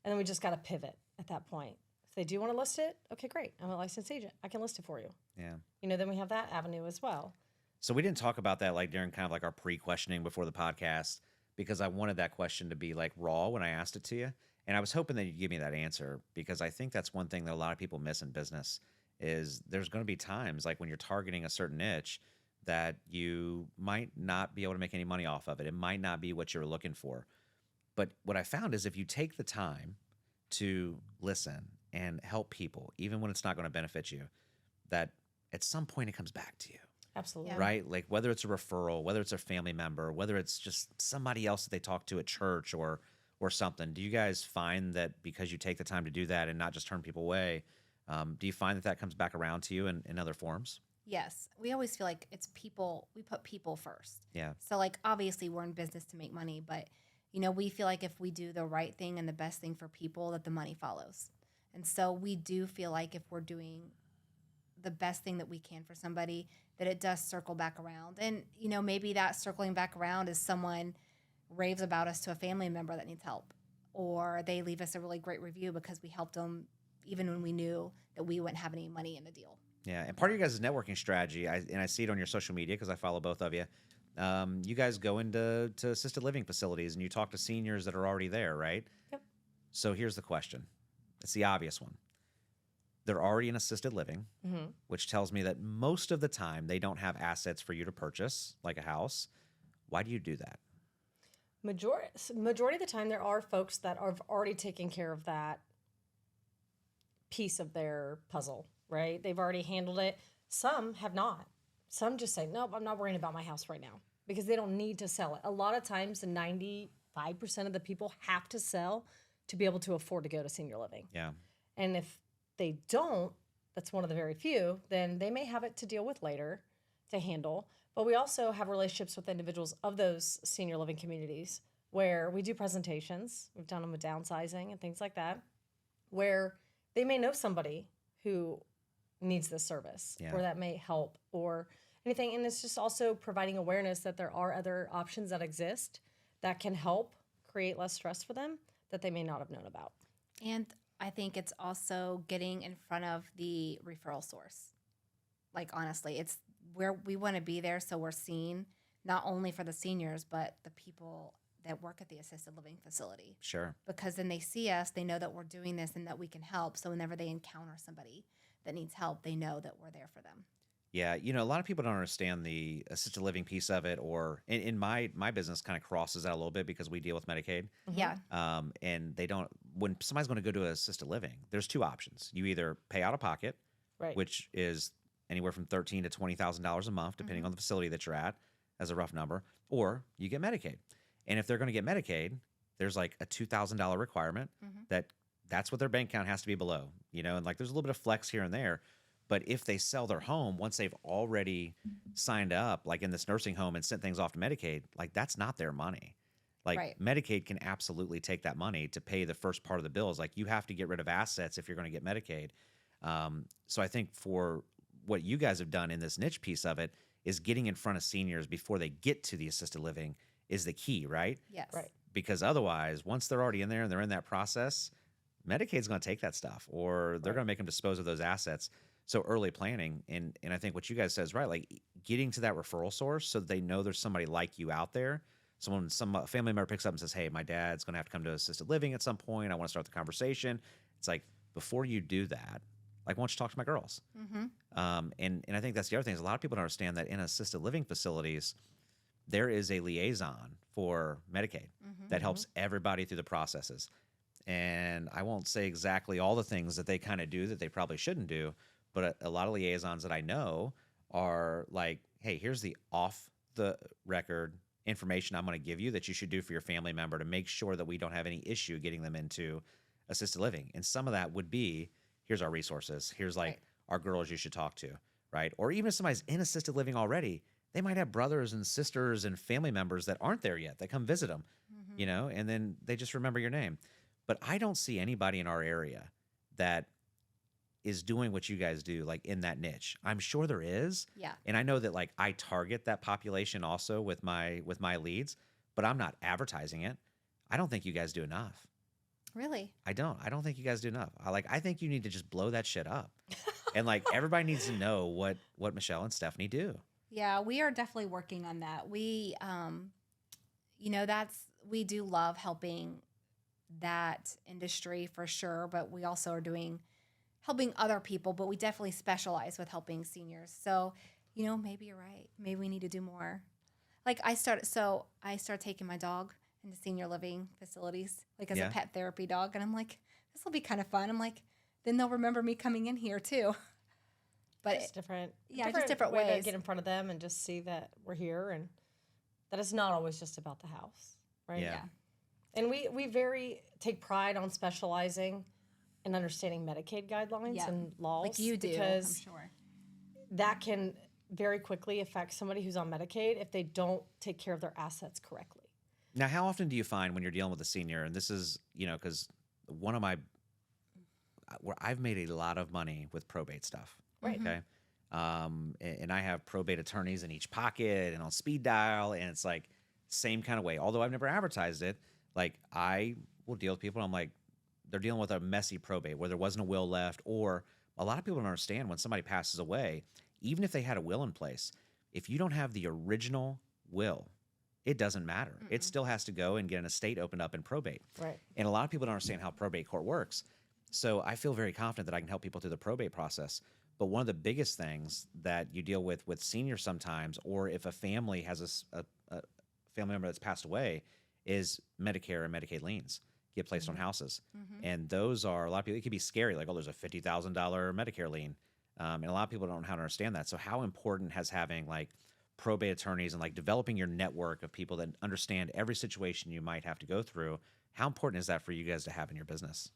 and then we just got to pivot at that point. If they do want to list it, okay, great. I'm a licensed agent. I can list it for you. Yeah. Then we have that avenue as well. So we didn't talk about that like during kind of like our pre-questioning before the podcast, because I wanted that question to be like raw when I asked it to you. And I was hoping that you'd give me that answer, because I think that's one thing that a lot of people miss in business is there's going to be times like when you're targeting a certain niche that you might not be able to make any money off of it. It might not be what you're looking for. But what I found is if you take the time to listen and help people, even when it's not going to benefit you, that at some point it comes back to you. Absolutely. Yeah. Right? Like whether it's a referral, whether it's a family member, whether it's just somebody else that they talk to at church or something. Do you guys find that because you take the time to do that and not just turn people away, do you find that comes back around to you in other forms? Yes. We always feel like it's people. We put people first. Yeah. So, like, obviously we're in business to make money, but, we feel like if we do the right thing and the best thing for people, that the money follows. And so we do feel like if we're doing the best thing that we can for somebody, that it does circle back around. And, maybe that circling back around is someone raves about us to a family member that needs help, or they leave us a really great review because we helped them even when we knew that we wouldn't have any money in the deal. Yeah. And part of your guys' networking strategy, I see it on your social media because I follow both of you. You guys go into assisted living facilities and you talk to seniors that are already there, right? Yep. So here's the question. It's the obvious one. They're already in assisted living, which tells me that most of the time they don't have assets for you to purchase, like a house. Why do you do that? Majority of the time, there are folks that are already taking care of that piece of their puzzle, right? They've already handled it. Some have not. Some just say, nope, I'm not worrying about my house right now, because they don't need to sell it. A lot of times, 95% of the people have to sell to be able to afford to go to senior living. Yeah. And if they don't, that's one of the very few, then they may have it to deal with later to handle. But we also have relationships with individuals of those senior living communities where we do presentations. We've done them with downsizing and things like that, where they may know somebody who needs this service Yeah. or that may help or anything. And it's just also providing awareness that there are other options that exist that can help create less stress for them that they may not have known about. And I think it's also getting in front of the referral source. Like, honestly, it's where we want to be there so we're seen, not only for the seniors, but the people that work at the assisted living facility. Sure. Because then they see us, they know that we're doing this and that we can help. So whenever they encounter somebody that needs help, they know that we're there for them. Yeah, a lot of people don't understand the assisted living piece of it, or in my business kind of crosses that a little bit because we deal with Medicaid. Yeah. And they don't, when somebody's going to go to assisted living, there's two options. You either pay out of pocket, Right. which is anywhere from $13,000 to $20,000 a month, depending on the facility that you're at, as a rough number, or you get Medicaid. And if they're going to get Medicaid, there's like a $2,000 requirement that's what their bank account has to be below, and like there's a little bit of flex here and there. But if they sell their home, once they've already signed up, like in this nursing home and sent things off to Medicaid, like that's not their money. Like Right. Medicaid can absolutely take that money to pay the first part of the bills. Like you have to get rid of assets if you're going to get Medicaid. So I think for what you guys have done in this niche piece of it is getting in front of seniors before they get to the assisted living is the key, right? Yes. Right. Because otherwise, once they're already in there and they're in that process, Medicaid's going to take that stuff, or they're going to make them dispose of those assets. So early planning, and I think what you guys said is right, like getting to that referral source so that they know there's somebody like you out there. So when some family member picks up and says, hey, my dad's going to have to come to assisted living at some point, I want to start the conversation. It's like, before you do that, like, why don't you talk to my girls? And I think that's the other thing is a lot of people don't understand that in assisted living facilities, there is a liaison for Medicaid that helps everybody through the processes. And I won't say exactly all the things that they kind of do that they probably shouldn't do, but a lot of liaisons that I know are like, hey, here's the off the record information I'm going to give you that you should do for your family member to make sure that we don't have any issue getting them into assisted living. And some of that would be, here's our resources. Here's like our girls you should talk to, right? Or even if somebody's in assisted living already, they might have brothers and sisters and family members that aren't there yet that come visit them, and then they just remember your name. But I don't see anybody in our area that is doing what you guys do, like in that niche. I'm sure there is. Yeah. And I know that like I target that population also with my leads, but I'm not advertising it. I don't think you guys do enough. Really? I don't think you guys do enough. I think you need to just blow that shit up. And like everybody needs to know what Michelle and Stephanie do. Yeah, we are definitely working on that. We, we do love helping that industry for sure, but we also are helping other people, but we definitely specialize with helping seniors. So, maybe you're right. Maybe we need to do more. Like I started taking my dog into senior living facilities, like as a pet therapy dog. And I'm like, this will be kind of fun. I'm like, then they'll remember me coming in here too. But It's different. just different way ways. to get in front of them and just see that we're here and that it's not always just about the house, right? Yeah. And we very take pride on specializing and understanding Medicaid guidelines and laws. like you do, because I'm sure. that can very quickly affect somebody who's on Medicaid if they don't take care of their assets correctly. Now, how often do you find when you're dealing with a senior, and this is, because where I've made a lot of money with probate stuff. Right. Okay. And I have probate attorneys in each pocket and on speed dial, and it's like same kind of way. Although I've never advertised it, like I will deal with people and I'm like, they're dealing with a messy probate where there wasn't a will left, or a lot of people don't understand when somebody passes away, even if they had a will in place, if you don't have the original will, it doesn't matter. It still has to go and get an estate opened up in probate. Right. And a lot of people don't understand how probate court works. So I feel very confident that I can help people through the probate process. But one of the biggest things that you deal with seniors sometimes, or if a family has a family member that's passed away, is Medicare and Medicaid liens get placed on houses. And those are, a lot of people, it can be scary, like, oh, there's a $50,000 Medicare lien. And a lot of people don't know how to understand that. So how important has having like probate attorneys and like developing your network of people that understand every situation you might have to go through, how important is that for you guys to have in your business?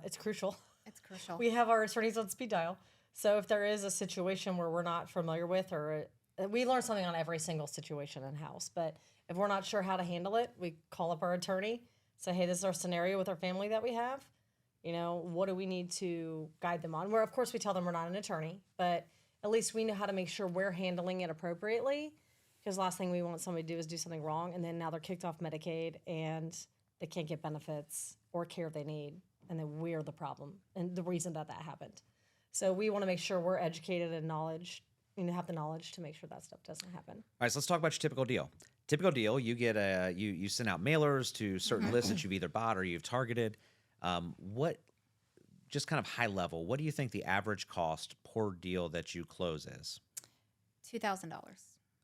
It's crucial. It's crucial. We have our attorneys on speed dial. So if there is a situation where we're not familiar with, or we learn something on every single situation in house, but if we're not sure how to handle it, we call up our attorney, say, hey, this is our scenario with our family that we have. You know, what do we need to guide them on? Where, of course, we tell them we're not an attorney, but at least we know how to make sure we're handling it appropriately. Because the last thing we want somebody to do is do something wrong, and then now they're kicked off Medicaid and they can't get benefits or care they need, and then we're the problem and the reason that happened. So we want to make sure we're educated and have the knowledge to make sure that stuff doesn't happen. All right, so let's talk about your typical deal. Typical deal, you get you send out mailers to certain lists that you've either bought or you've targeted. What, just kind of high level, what do you think the average cost per deal that you close is? $2,000.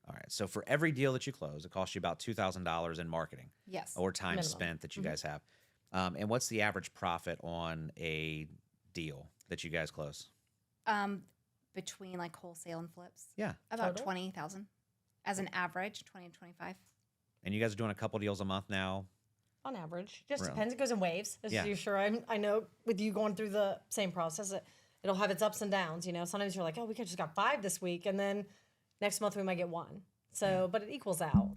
All right, so for every deal that you close, it costs you about $2,000 in marketing. Yes. Or time Minimum. spent that you guys have. And what's the average profit on a deal that you guys close? Between like wholesale and flips. Yeah. About Total? 20,000 as an average, 20 to 25. And you guys are doing a couple deals a month now. On average. Just Really? depends. It goes in waves. As Yeah. you're sure I know with you going through the same process, it'll have its ups and downs. You know, sometimes you're like, oh, we just got 5 this week, and then next month we might get 1. So, but it equals out. All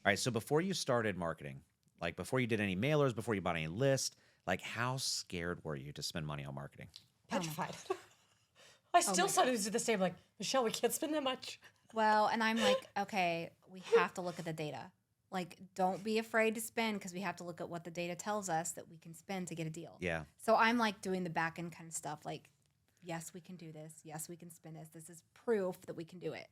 right, so before you started marketing, like before you did any mailers, before you bought any list, like how scared were you to spend money on marketing? Petrified. I still sometimes to this day, I'm like, Michelle, we can't spend that much. Well, and I'm like, okay, we have to look at the data. Like, don't be afraid to spend because we have to look at what the data tells us that we can spend to get a deal. Yeah. So I'm like doing the back end kind of stuff. Like, yes, we can do this. Yes, we can spend this. This is proof that we can do it.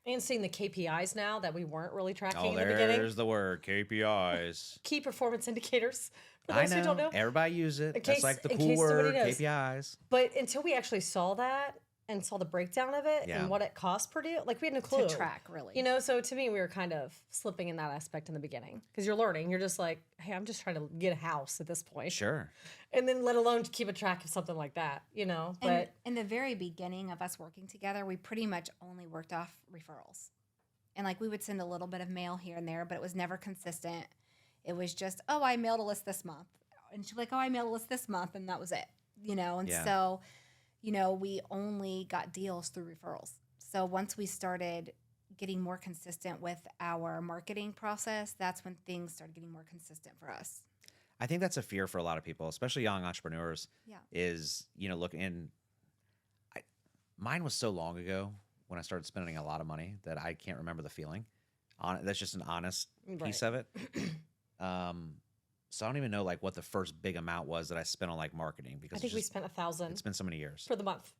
And seeing the KPIs now that we weren't really tracking Oh, in the beginning. there's the word, KPIs. Key performance indicators. For I those who don't know. Everybody use it. In That's case- like the in cool case somebody word, knows. KPIs. But until we actually saw that and saw the breakdown of it Yeah. and what it cost per deal, like we had no clue. To track, really. You know, so to me, we were kind of slipping in that aspect in the beginning because you're learning. You're just like, hey, I'm just trying to get a house at this point. Sure. And then let alone to keep a track of something like that, you know. And But in the very beginning of us working together, we pretty much only worked off referrals. And like we would send a little bit of mail here and there, but it was never consistent. It was just, oh, I mailed a list this month. And she'd be like, oh, I mailed a list this month. And that was it, you know. And Yeah. so, you know, we only got deals through referrals. So once we started getting more consistent with our marketing process, that's when things started getting more consistent for us. I think that's a fear for a lot of people, especially young entrepreneurs. Yeah. Is, you know, look, and mine was so long ago when I started spending a lot of money that I can't remember the feeling. That's just an honest piece of it. So I don't even know like what the first big amount was that I spent on like marketing because I think we spent $1,000 it's been so many years. for the month.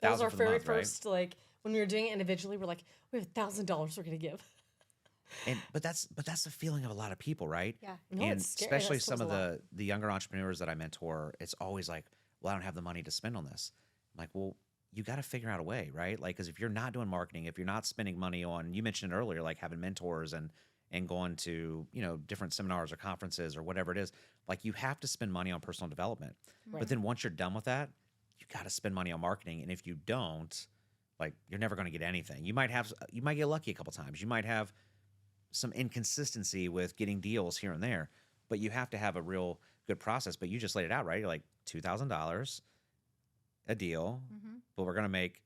That was 1,000 our for the very month, right? first, like, when we were doing it individually, we're like, we have $1,000 we're going to give. And but that's the feeling of a lot of people, right? Yeah. No, And it's scary. especially That some of feels a lot. the younger entrepreneurs that I mentor, it's always like, well, I don't have the money to spend on this. I'm like, well, you got to figure out a way, right? Like, because if you're not doing marketing, if you're not spending money on, you mentioned it earlier, like having mentors and going to, you know, different seminars or conferences or whatever it is, like you have to spend money on personal development. Right. But then once you're done with that, you got to spend money on marketing. And if you don't, like, you're never going to get anything. You might get lucky a couple times. You might have some inconsistency with getting deals here and there, but you have to have a real good process. But you just laid it out, right? You're like $2,000 a deal, but we're going to make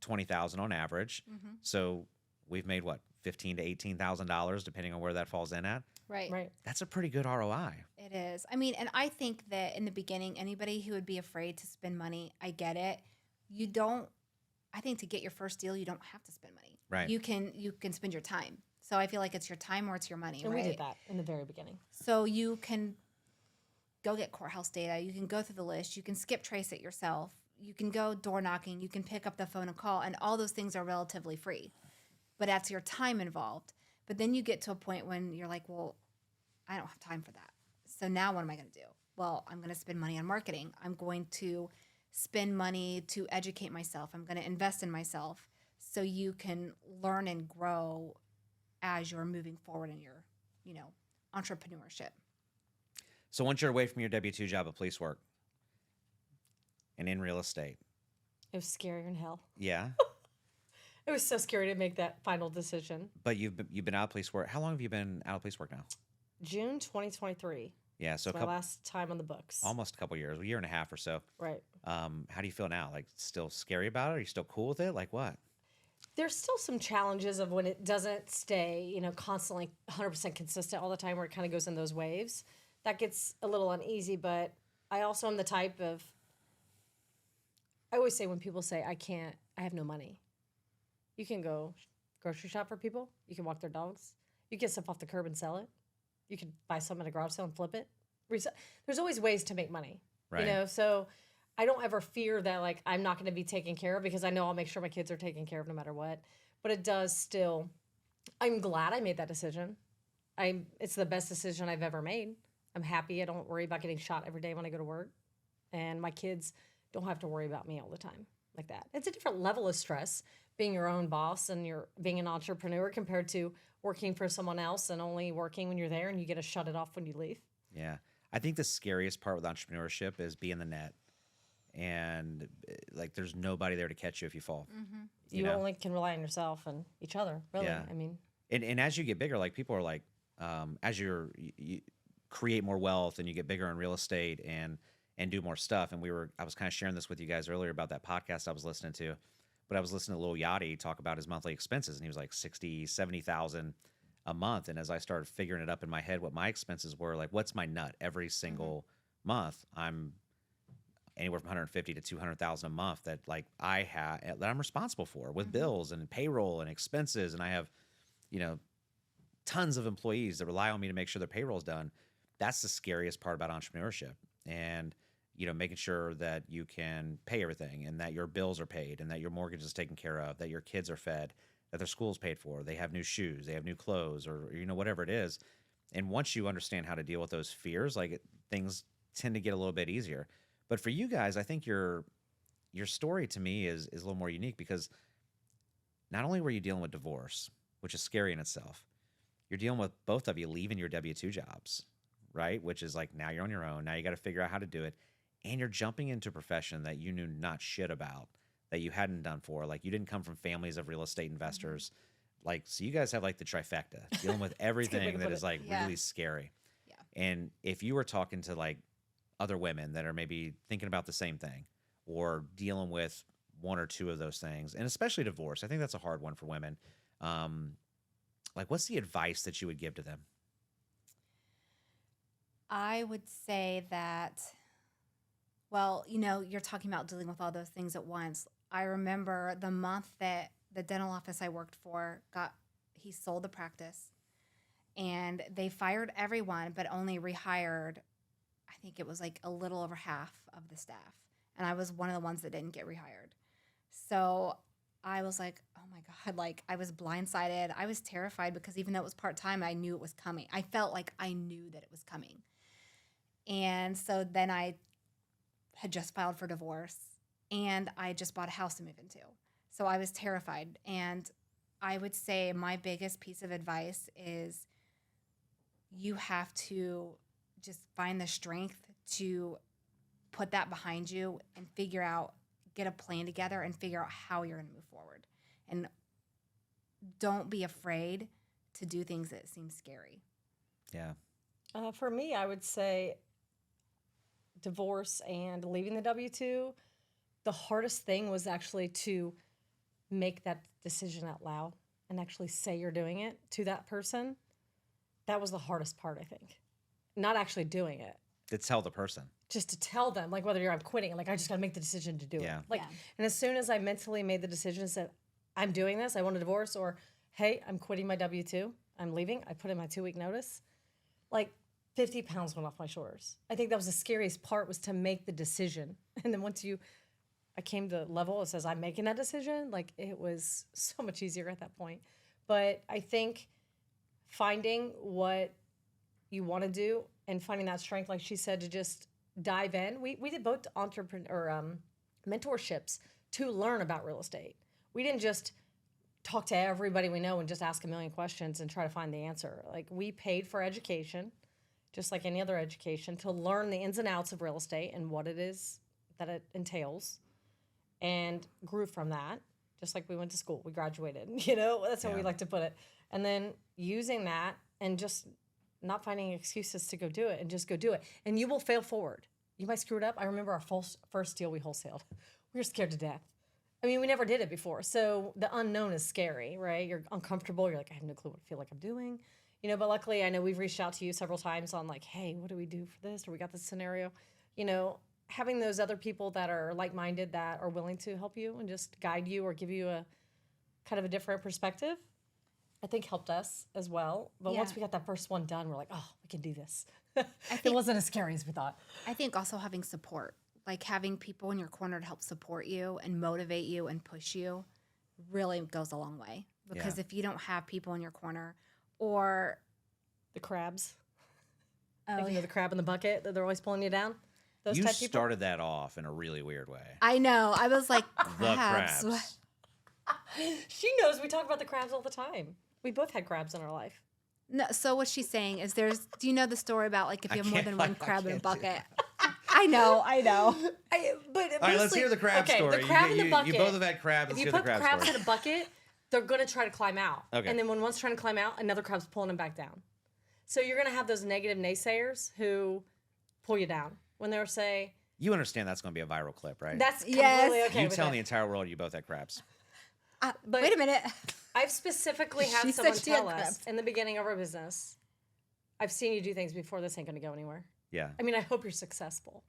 $20,000 on average. So we've made what, $15,000 to $18,000, depending on where that falls in at. Right. Right. That's a pretty good ROI. It is. I mean, and I think that in the beginning, anybody who would be afraid to spend money, I get it. You don't, I think to get your first deal, you don't have to spend money. Right. You can spend your time. So I feel like it's your time or it's your money, And right? we did that in the very beginning. So you can go get courthouse data. You can go through the list. You can skip trace it yourself. You can go door knocking. You can pick up the phone and call. And all those things are relatively free. But that's your time involved. But then you get to a point when you're like, well, I don't have time for that. So now what am I going to do? Well, I'm going to spend money on marketing. I'm going to spend money to educate myself. I'm going to invest in myself so you can learn and grow as you're moving forward in your, you know, entrepreneurship. So once you're away from your W-2 job of police work and in real estate, It was scarier than hell. yeah, It was so scary to make that final decision. but you've been out of police work. How long have you been out of police work now? June 2023. Yeah, so My last time on the books. almost a couple years, a year and a half or so. Right. How do you feel now? Like, still scary about it? Are you still cool with it? Like, what? There's still some challenges of when it doesn't stay, you know, constantly 100% consistent all the time, where it kind of goes in those waves. That gets a little uneasy, but I also am the type of, I always say when people say, I have no money. You can go grocery shop for people. You can walk their dogs. You get stuff off the curb and sell it. You can buy some at a garage sale and flip it. There's always ways to make money, Right. So I don't ever fear that like I'm not going to be taken care of because I know I'll make sure my kids are taken care of no matter what. But it does still, I'm glad I made that decision. It's the best decision I've ever made. I'm happy. I don't worry about getting shot every day when I go to work. And my kids don't have to worry about me all the time like that. It's a different level of stress being your own boss and you're being an entrepreneur compared to working for someone else and only working when you're there and you get to shut it off when you leave. Yeah. I think the scariest part with entrepreneurship is being the net. And like, there's nobody there to catch you if you fall. You only can rely on yourself and each other, really. Yeah. I mean, And as you get bigger, like people are like, as you create more wealth and you get bigger in real estate and do more stuff. And I was kind of sharing this with you guys earlier about that podcast I was listening to, but I was listening to Lil Yachty talk about his monthly expenses, and he was like 60, 70,000 a month. And as I started figuring it up in my head, what my expenses were, like, what's my nut every single month? I'm anywhere from 150 to 200,000 a month that like that I'm responsible for with bills and payroll and expenses. And I have, tons of employees that rely on me to make sure their payroll is done. That's the scariest part about entrepreneurship. And, making sure that you can pay everything and that your bills are paid and that your mortgage is taken care of, that your kids are fed, that their school's paid for, they have new shoes, they have new clothes, or, whatever it is. And once you understand how to deal with those fears, things tend to get a little bit easier. But for you guys, I think your story to me is a little more unique because not only were you dealing with divorce, which is scary in itself, you're dealing with both of you leaving your W-2 jobs, right? Which is like, now you're on your own. Now you got to figure out how to do it. And you're jumping into a profession that you knew not shit about, that you hadn't done for. Like, you didn't come from families of real estate investors. Like, so you guys have like the trifecta, dealing with everything that is like really scary. Yeah. And if you were talking to like other women that are maybe thinking about the same thing or dealing with one or two of those things, and especially divorce, I think that's a hard one for women. Like, what's the advice that you would give to them? I would say that, well, you're talking about dealing with all those things at once. I remember the month that the dental office I worked for he sold the practice, and they fired everyone, but only rehired, I think it was like a little over half of the staff. And I was one of the ones that didn't get rehired. So I was like, oh my God, like I was blindsided. I was terrified because even though it was part-time, I knew it was coming. I felt like I knew that it was coming. And so then I had just filed for divorce and I just bought a house to move into. So I was terrified. And I would say my biggest piece of advice is you have to just find the strength to put that behind you and get a plan together and figure out how you're going to move forward. And don't be afraid to do things that seem scary. Yeah. For me, I would say divorce and leaving the W-2, the hardest thing was actually to make that decision out loud and actually say you're doing it to that person. That was the hardest part, I think. Not actually doing it. To tell the person. Just to tell them, like, whether I'm quitting, like, I just got to make the decision to do it. Like, Yeah. And as soon as I mentally made the decision, said, I'm doing this, I want a divorce, or, hey, I'm quitting my W-2, I'm leaving, I put in my 2-week notice, like, 50 pounds went off my shoulders. I think that was the scariest part, was to make the decision. And then once I came to the level that says I'm making that decision, like, it was so much easier at that point. But I think finding what you want to do and finding that strength, like she said, to just dive in. We did both mentorships to learn about real estate. We didn't just talk to everybody we know and just ask a million questions and try to find the answer. Like, we paid for education, just like any other education, to learn the ins and outs of real estate and what it is that it entails, and grew from that, just like we went to school. We graduated, that's how we like to put it. And then using that and just not finding excuses to go do it, and just go do it. And you will fail forward. You might screw it up. I remember our first deal we wholesaled. We were scared to death. I mean, we never did it before. So the unknown is scary, right? You're uncomfortable. You're like, I have no clue what I feel like I'm doing. But luckily I know we've reached out to you several times on like, hey, what do we do for this? Or we got this scenario. you know, having those other people that are like-minded that are willing to help you and just guide you or give you a kind of a different perspective, I think helped us as well. But once we got that first one done, we're like, oh, we can do this. It wasn't as scary as we thought. I think also having support, like having people in your corner to help support you and motivate you and push you really goes a long way. Because if you don't have people in your corner or the crabs. Like, you know, the crab in the bucket that they're always pulling you down. Those You type people. started that off in a really weird way. I know. I was like, The crabs. crabs. She knows we talk about the crabs all the time. We both had crabs in our life. No, so what she's saying is do you know the story about like if you have more than one I crab in a can't do bucket? I know. But All right, let's hear the crab story. The crab in the bucket. You both have had crabs. If Let's you hear the put crab crabs story. in a bucket, they're going to try to climb out. Okay. And then when one's trying to climb out, another crab's pulling them back down. So you're going to have those negative naysayers who pull you down when they're say, You understand that's going to be a viral clip, right? that's completely Yes. okay you with telling it. the entire world you both had crabs. But Wait a minute. I've specifically She had said someone she had tell us crabs. in the beginning of our business, I've seen you do things before. This ain't going to go anywhere. Yeah. I mean, I hope you're successful,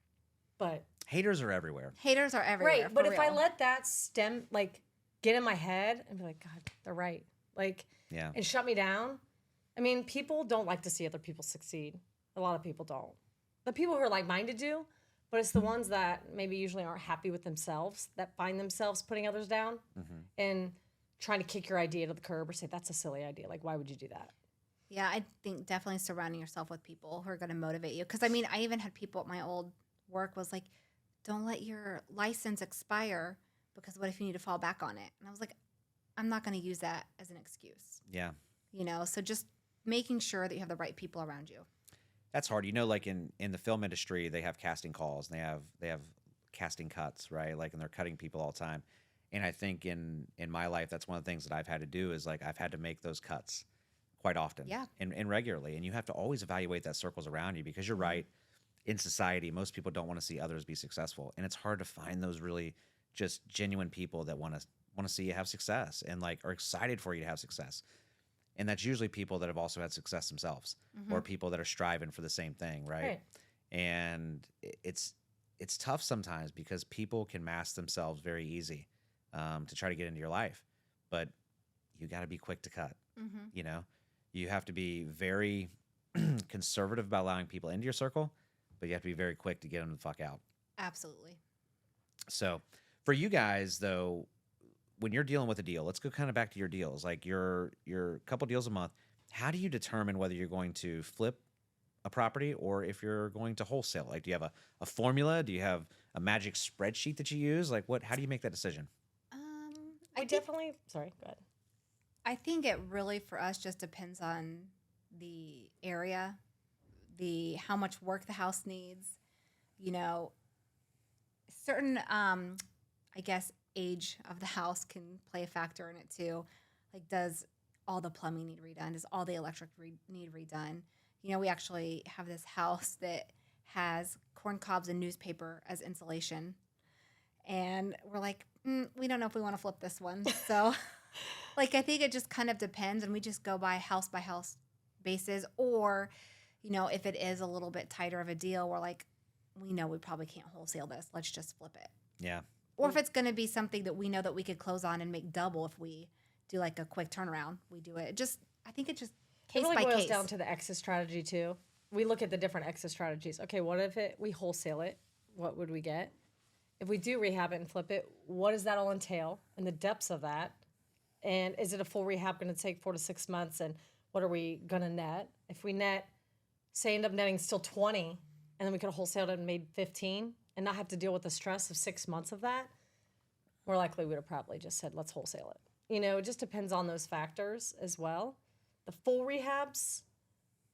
but Haters are everywhere. Haters are everywhere. right. But for if I real. let that get in my head and be like, God, they're right. Like, Yeah. and shut me down. I mean, people don't like to see other people succeed. A lot of people don't. The people who are like-minded do, but it's the ones that maybe usually aren't happy with themselves that find themselves putting others down and trying to kick your idea to the curb or say, that's a silly idea. Like, why would you do that? Yeah, I think definitely surrounding yourself with people who are going to motivate you. Because, I mean, I even had people at my old work was like, don't let your license expire because what if you need to fall back on it? And I was like, I'm not going to use that as an excuse. Yeah. You know, so just making sure that you have the right people around you. That's hard. You know, like in the film industry, they have casting calls and they have casting cuts, right? Like, and they're cutting people all the time. And I think in my life, that's one of the things that I've had to do is like I've had to make those cuts quite often and regularly. And you have to always evaluate that circles around you because you're right. In society, most people don't want to see others be successful. And it's hard to find those really just genuine people that want to see you have success and like are excited for you to have success. And that's usually people that have also had success themselves or people that are striving for the same thing, right? And it's tough sometimes because people can mask themselves very easy to try to get into your life. But you got to be quick to cut, you know? You have to be very conservative about allowing people into your circle, but you have to be very quick to get them the fuck out. Absolutely. So for you guys, though, when you're dealing with a deal, let's go kind of back to your deals. Like your couple deals a month, how do you determine whether you're going to flip a property or if you're going to wholesale? Like, do you have a formula? Do you have a magic spreadsheet that you use? Like, how do you make that decision? Sorry, go ahead. I think it really for us just depends on the area, how much work the house needs, you know, certain I guess age of the house can play a factor in it too. Like, does all the plumbing need redone? Does all the electric need redone? You know, we actually have this house that has corn cobs and newspaper as insulation. And we're like, we don't know if we want to flip this one. So, like, I think it just kind of depends. And we just go by house basis. Or, you know, if it is a little bit tighter of a deal, we're like, we know we probably can't wholesale this. Let's just flip it. Yeah. Or if it's going to be something that we know that we could close on and make double if we do like a quick turnaround, we do it. I think it just case It really by boils case. down to the exit strategy too. We look at the different exit strategies. Okay, what if we wholesale it? What would we get? If we do rehab it and flip it, what does that all entail and the depths of that? And is it a full rehab going to take 4 to 6 months? And what are we going to net? If we end up netting still 20, and then we could have wholesaled it and made 15 and not have to deal with the stress of 6 months of that, more likely we would have probably just said, let's wholesale it. You know, it just depends on those factors as well. The full rehabs,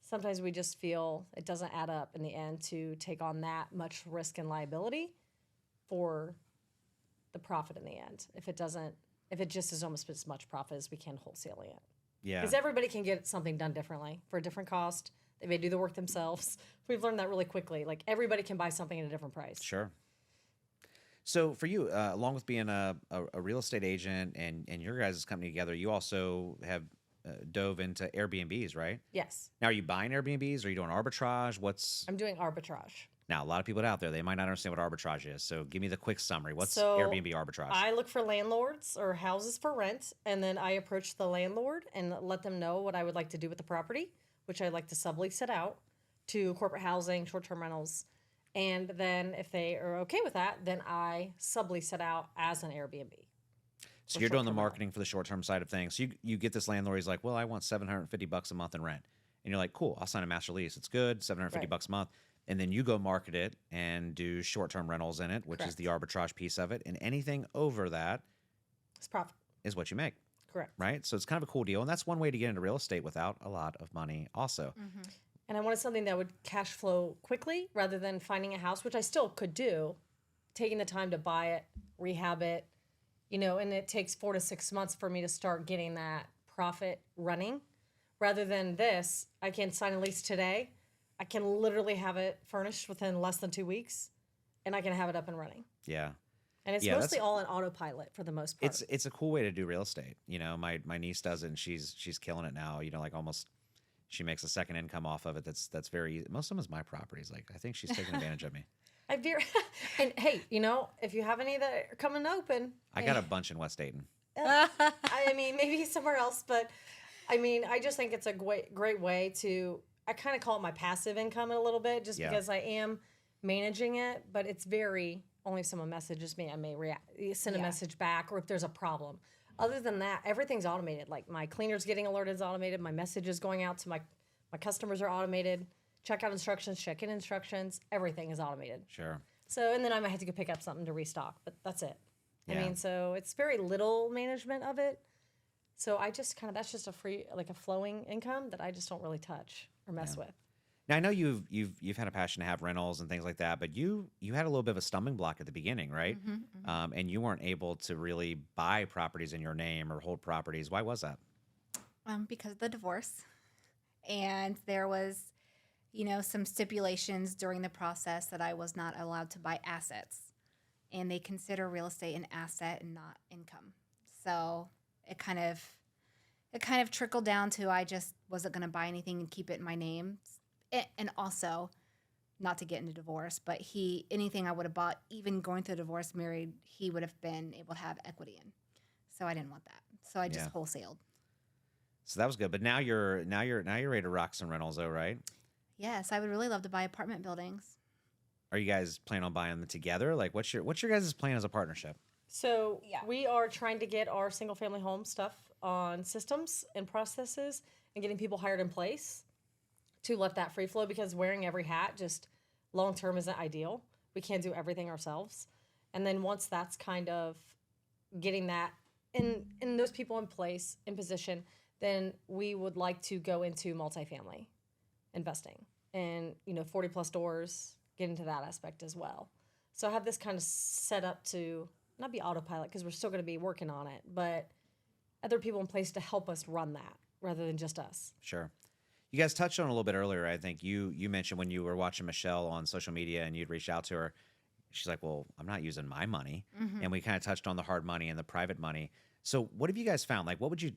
sometimes we just feel it doesn't add up in the end to take on that much risk and liability for the profit in the end. If it just is almost as much profit as we can wholesaling it. Yeah. Because everybody can get something done differently for a different cost. They may do the work themselves. We've learned that really quickly. Like, everybody can buy something at a different price. Sure. So for you, along with being a real estate agent and your guys' company together, you also have dove into Airbnbs, right? Yes. Now, are you buying Airbnbs? Are you doing arbitrage? I'm doing arbitrage. Now, a lot of people out there, they might not understand what arbitrage is. So give me the quick summary. What's So, Airbnb arbitrage? I look for landlords or houses for rent, and then I approach the landlord and let them know what I would like to do with the property, which I like to sublease it out to corporate housing, short-term rentals. And then if they are okay with that, then I sublease it out as an Airbnb. So for you're doing the short-term marketing for the short-term side of things. So you get this landlord, he's like, well, I want $750 a month in rent. And you're like, cool, I'll sign a master lease. It's good, $750 a month. And then you go market it and do short-term rentals in it, which is the arbitrage piece of it. And anything over that It's profit. is what you make, Correct. right? So it's kind of a cool deal. And that's one way to get into real estate without a lot of money also. And I wanted something that would cash flow quickly rather than finding a house, which I still could do, taking the time to buy it, rehab it, and it takes 4 to 6 months for me to start getting that profit running. Rather than this, I can sign a lease today. I can literally have it furnished within less than 2 weeks, and I can have it up and running. Yeah. And it's Yeah, mostly all in autopilot for the most part. It's a cool way to do real estate. My niece does it and she's killing it now. Like almost she makes a second income off of it. That's very, most of them is my properties. Like I think she's taking advantage of me. And hey, if you have any that are coming open, I got a bunch in West Dayton. I mean, maybe somewhere else, but I mean, I just think it's a great way to, I kind of call it my passive income a little bit just because I am managing it, but it's only if someone messages me, I may send a message back, or if there's a problem. Other than that, everything's automated. Like my cleaners getting alerted is automated. My messages going out to my customers are automated. Checkout instructions, check-in instructions, everything is automated. Sure. So, and then I might have to go pick up something to restock, but that's it. I Yeah. mean, so it's very little management of it. So I just that's just a free, like a flowing income that I just don't really touch or mess with. Now I know you've had a passion to have rentals and things like that, but you had a little bit of a stumbling block at the beginning, right? And you weren't able to really buy properties in your name or hold properties. Why was that? Because of the divorce. And there was, some stipulations during the process that I was not allowed to buy assets. And they consider real estate an asset and not income. So it kind of trickled down to I just wasn't going to buy anything and keep it in my name. And also, not to get into divorce, but anything I would have bought, even going through divorce, married, he would have been able to have equity in. So I didn't want that. So I just wholesaled. So that was good. But now you're ready to rock some rentals, though, right? Yes, I would really love to buy apartment buildings. Are you guys planning on buying them together? Like, what's your guys' plan as a partnership? So we are trying to get our single family home stuff on systems and processes and getting people hired in place to let that free flow, because wearing every hat just long term isn't ideal. We can't do everything ourselves. And then once that's kind of getting that in those people in place, in position, then we would like to go into multifamily investing and 40 plus doors, get into that aspect as well. So I have this kind of set up to not be autopilot, because we're still going to be working on it, but other people in place to help us run that rather than just us. Sure. You guys touched on it a little bit earlier. I think you mentioned when you were watching Michelle on social media and you'd reached out to her, she's like, well, I'm not using my money. And we kind of touched on the hard money and the private money. So what have you guys found? Like, what would you,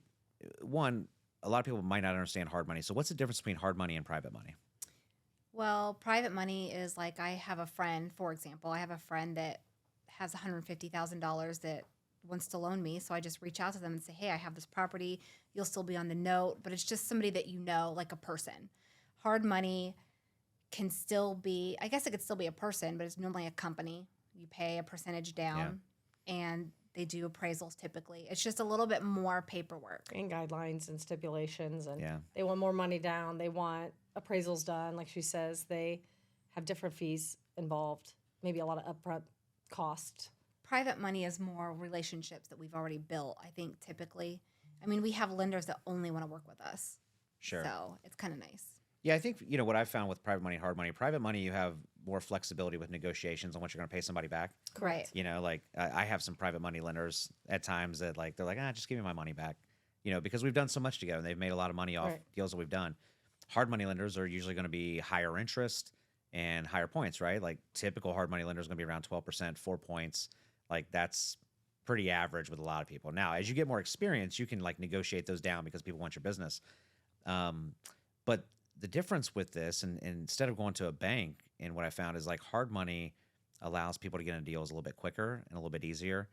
one, a lot of people might not understand hard money. So what's the difference between hard money and private money? Well, private money is like, I have a friend, for example, that has $150,000 that wants to loan me. So I just reach out to them and say, hey, I have this property. You'll still be on the note, but it's just somebody that like a person. Hard money can still be, I guess it could still be a person, but it's normally a company. You pay a percentage down and they do appraisals typically. It's just a little bit more paperwork. And guidelines and stipulations, and they want more money down. They want appraisals done. Like she says, they have different fees involved, maybe a lot of upfront cost. Private money is more relationships that we've already built, I think, typically. I mean, we have lenders that only want to work with us. Sure. So it's kind of nice. Yeah, I think, what I've found with private money and hard money, private money, you have more flexibility with negotiations on what you're going to pay somebody back. Correct. Like I have some private money lenders at times that they're like, just give me my money back, because we've done so much together and they've made a lot of money off deals that we've done. Hard money lenders are usually going to be higher interest and higher points, right? Like typical hard money lender is going to be around 12%, 4 points. Like that's pretty average with a lot of people. Now, as you get more experience, you can negotiate those down because people want your business. But the difference with this, and instead of going to a bank, And what I found is like hard money allows people to get into deals a little bit quicker and a little bit easier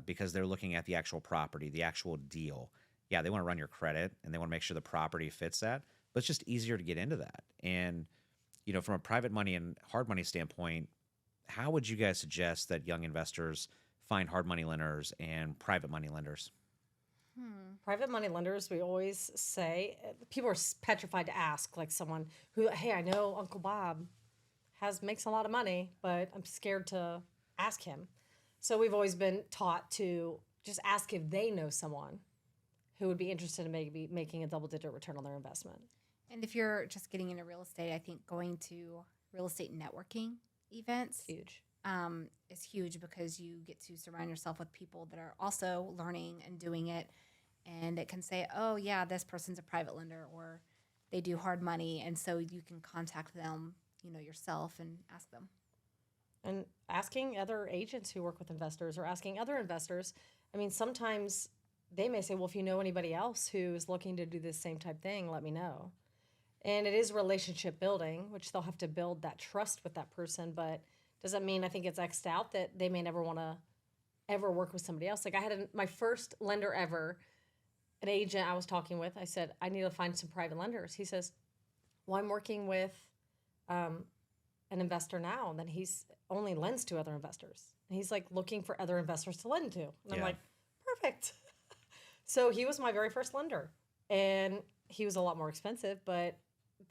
because they're looking at the actual property, the actual deal. Yeah, they want to run your credit and they want to make sure the property fits that, but it's just easier to get into that. And, you know, from a private money and hard money standpoint, how would you guys suggest that young investors find hard money lenders and private money lenders? Private money lenders, we always say, people are petrified to ask, like someone who, hey, I know Uncle Bob makes a lot of money, but I'm scared to ask him. So we've always been taught to just ask if they know someone who would be interested in maybe making a double-digit return on their investment. And if you're just getting into real estate, I think going to real estate networking events Huge. is huge because you get to surround yourself with people that are also learning and doing it. And it can say, oh, yeah, this person's a private lender or they do hard money. And so you can contact them, you know, yourself and ask them. And asking other agents who work with investors or asking other investors, I mean, sometimes they may say, well, if you know anybody else who's looking to do this same type thing, let me know. And it is relationship building, which they'll have to build that trust with that person. But does that mean I think it's X'd out that they may never want to ever work with somebody else? Like I had my first lender ever, an agent I was talking with, I said, I need to find some private lenders. He says, well, I'm working with an investor now. And then he's only lends to other investors. And he's like looking for other investors to lend to. And I'm like, perfect. So he was my very first lender. And he was a lot more expensive, but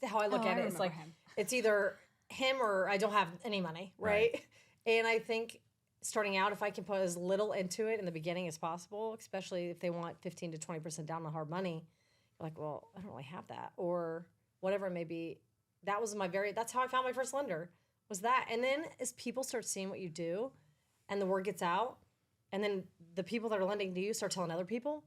how I look at it is like, it's either him or I don't have any money, right? And I think starting out, if I can put as little into it in the beginning as possible, especially if they want 15 to 20% down on hard money, you're like, well, I don't really have that, or whatever it may be. That's how I found my first lender, was that. And then as people start seeing what you do and the word gets out, and then the people that are lending to you start telling other people,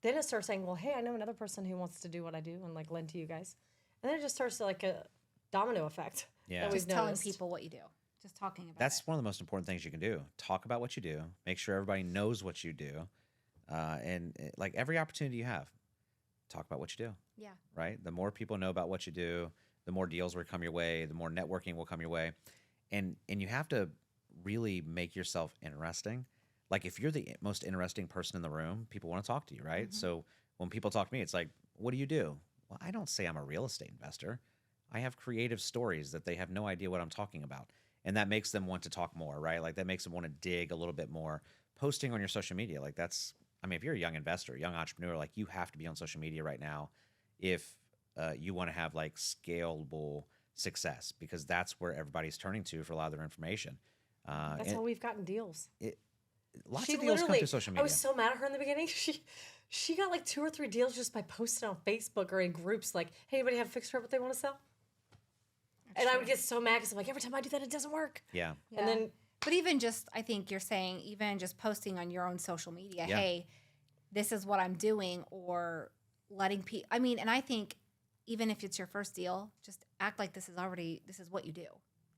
then it starts saying, well, hey, I know another person who wants to do what I do and like lend to you guys. And then it just starts to like a domino effect. Yeah. Just telling people what you do. Just talking about That's it. one of the most important things you can do. Talk about what you do. Make sure everybody knows what you do. And like every opportunity you have, talk about what you do. Yeah. Right? The more people know about what you do, the more deals will come your way, the more networking will come your way. And you have to really make yourself interesting. Like if you're the most interesting person in the room, people want to talk to you, right? So when people talk to me, it's like, what do you do? Well, I don't say I'm a real estate investor. I have creative stories that they have no idea what I'm talking about. And that makes them want to talk more, right? Like that makes them want to dig a little bit more. Posting on your social media, like that's, I mean, if you're a young investor, young entrepreneur, like you have to be on social media right now if you want to have like scalable success, because that's where everybody's turning to for a lot of their information. That's how we've gotten deals. Lots of deals come through social media. I was so mad at her in the beginning. She got like 2 or 3 deals just by posting on Facebook or in groups like, hey, anybody have a fixed rate what they want to sell? And I would get so mad because I'm like, every time I do that, it doesn't work. Yeah. Yeah. And then, but even just, I think you're saying, even just posting on your own social media, hey, this is what I'm doing, or letting people, I mean, and I think even if it's your first deal, just act like this is what you do.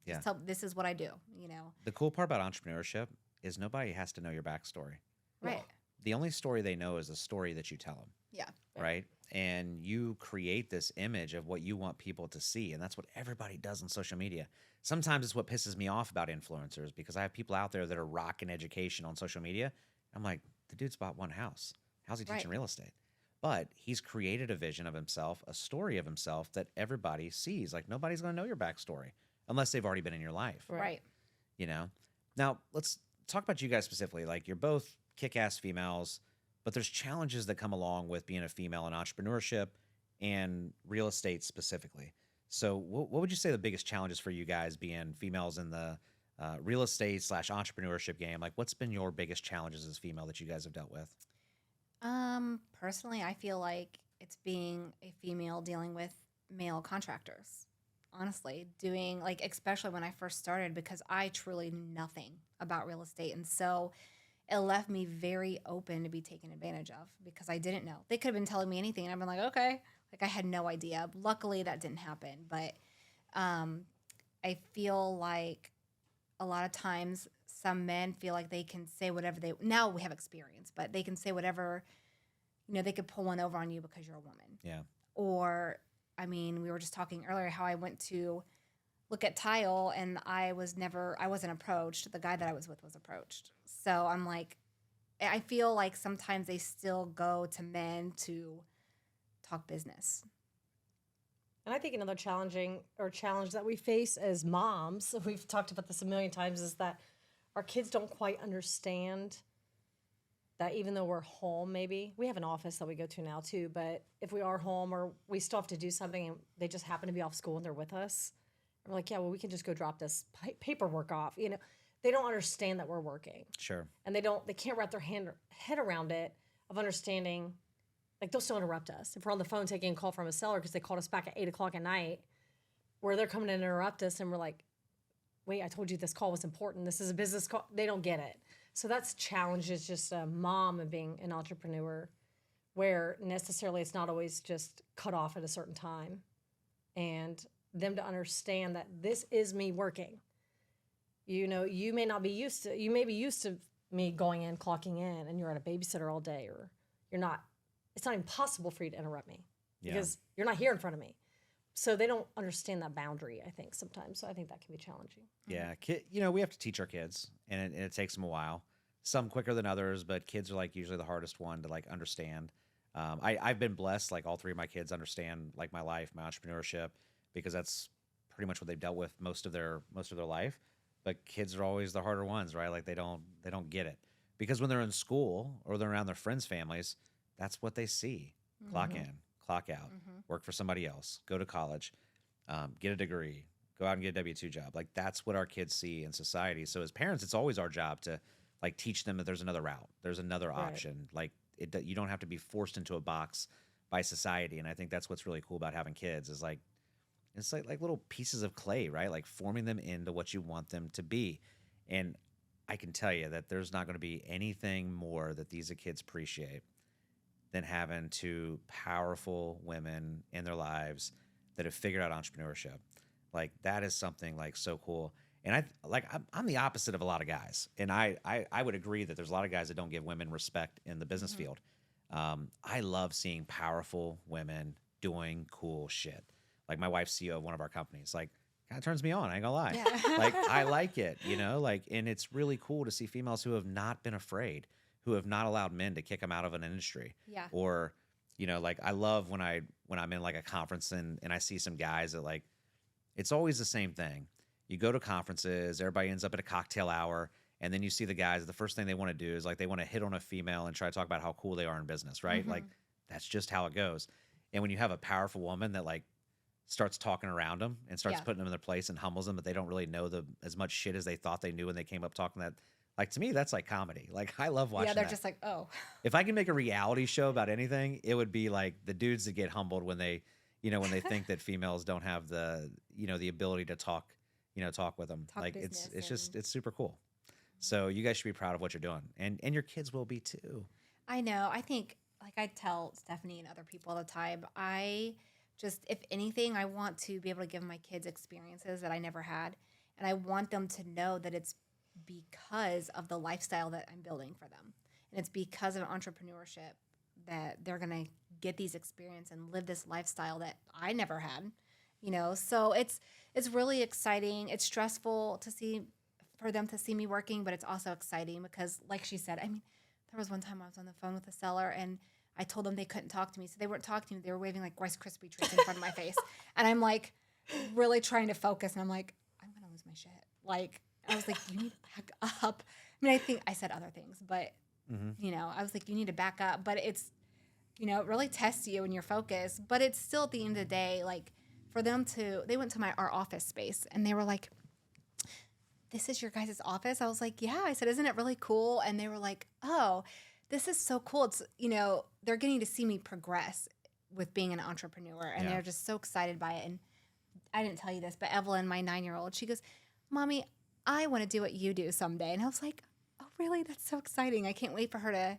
Yeah. Just tell, this is what I do, you know? The cool part about entrepreneurship is nobody has to know your backstory. Right. The only story they know is the story that you tell them. Yeah. Right? And you create this image of what you want people to see. And that's what everybody does on social media. Sometimes it's what pisses me off about influencers, because I have people out there that are rocking education on social media. I'm like, the dude's bought one house. How's he teaching real estate? But he's created a vision of himself, a story of himself that everybody sees. Like nobody's going to know your backstory unless they've already been in your life. Right. You know? Now, let's talk about you guys specifically. Like you're both kick-ass females, but there's challenges that come along with being a female in entrepreneurship and real estate specifically. So what would you say the biggest challenges for you guys being females in the real estate / entrepreneurship game? Like what's been your biggest challenges as female that you guys have dealt with? Personally, I feel like it's being a female dealing with male contractors. Honestly, doing like, especially when I first started, because I truly knew nothing about real estate. And so it left me very open to be taken advantage of because I didn't know. They could have been telling me anything and I've been like, okay. Like I had no idea. Luckily that didn't happen. But I feel like a lot of times some men feel like they can say whatever now we have experience, but they can say whatever, you know, they could pull one over on you because you're a woman. Yeah. Or, I mean, we were just talking earlier how I went to look at tile, and I wasn't approached. The guy that I was with was approached. So I'm like, I feel like sometimes they still go to men to talk business. And I think another challenge that we face as moms, we've talked about this a million times, is that our kids don't quite understand that even though we're home, maybe we have an office that we go to now too, but if we are home or we still have to do something and they just happen to be off school and they're with us, we're like, yeah, well, we can just go drop this paperwork off. You know, they don't understand that we're working. Sure. And they can't wrap their head around it of understanding. Like, they'll still interrupt us. If we're on the phone taking a call from a seller because they called us back at 8 o'clock at night, where they're coming in and interrupt us, and we're like, wait, I told you this call was important. This is a business call. They don't get it. So that's challenge is just a mom and being an entrepreneur, where necessarily it's not always just cut off at a certain time. And them to understand that this is me working. You know, you may be used to me going in, clocking in, and you're at a babysitter all day, or you're not. It's not even possible for you to interrupt me because you're not here in front of me. So they don't understand that boundary, I think, sometimes. So I think that can be challenging. Yeah. We have to teach our kids, and it takes them a while. Some quicker than others, but kids are like usually the hardest one to like understand. I've been blessed, like all three of my kids understand like my life, my entrepreneurship, because that's pretty much what they've dealt with most of their life. But kids are always the harder ones, right? Like they don't get it, because when they're in school or they're around their friends' families, that's what they see. Clock in, clock out, work for somebody else, go to college, get a degree, go out and get a W-2 job. Like that's what our kids see in society. So as parents, it's always our job to like teach them that there's another route, there's another option. Like you don't have to be forced into a box by society. And I think that's what's really cool about having kids is like, it's like little pieces of clay, right? Like forming them into what you want them to be. And I can tell you that there's not going to be anything more that these kids appreciate than having two powerful women in their lives that have figured out entrepreneurship. Like that is something like so cool. And I'm the opposite of a lot of guys. And I would agree that there's a lot of guys that don't give women respect in the business field. I love seeing powerful women doing cool shit. Like my wife's CEO of one of our companies, like kind of turns me on. I ain't gonna lie. Yeah. Like I like it, you know, like, and it's really cool to see females who have not been afraid, who have not allowed men to kick them out of an industry. Yeah. Or, you know, like I love when I'm in like a conference and I see some guys that like, it's always the same thing. You go to conferences, everybody ends up at a cocktail hour, and then you see the guys, the first thing they want to do is like they want to hit on a female and try to talk about how cool they are in business, right? Like that's just how it goes. And when you have a powerful woman that like starts talking around them and starts putting them in their place and humbles them, but they don't really know as much shit as they thought they knew when they came up talking that. Like to me, that's like comedy. Like I love watching. Yeah, they're that. just like, oh. If I can make a reality show about anything, it would be like the dudes that get humbled when they, you know, when they think that females don't have the, you know, the ability to talk with them. Like it's super cool. So you guys should be proud of what you're doing, and your kids will be too. I know. I think like I tell Stephanie and other people all the time, if anything, I want to be able to give my kids experiences that I never had, and I want them to know that it's because of the lifestyle that I'm building for them. And it's because of entrepreneurship that they're going to get these experiences and live this lifestyle that I never had, you know? So it's really exciting. It's stressful for them to see me working, but it's also exciting because like she said, I mean, there was one time I was on the phone with a seller and I told them they couldn't talk to me. So they weren't talking to me. They were waving like Rice Krispie treats in front of my face. And I'm like really trying to focus. And I'm like, I'm going to lose my shit. Like, I was like, you need to back up. I mean, I think I said other things, but, you know, I was like, you need to back up. But it's, you know, it really tests you and your focus. But it's still at the end of the day, like, for them they went to our office space, and they were like, this is your guys' office? I was like, yeah. I said, isn't it really cool? And they were like, oh, this is so cool. It's, you know, they're getting to see me progress with being an entrepreneur. And they're just so excited by it. And I didn't tell you this, but Evelyn, my 9-year-old, she goes, Mommy, I want to do what you do someday. And I was like, oh, really? That's so exciting. I can't wait for her to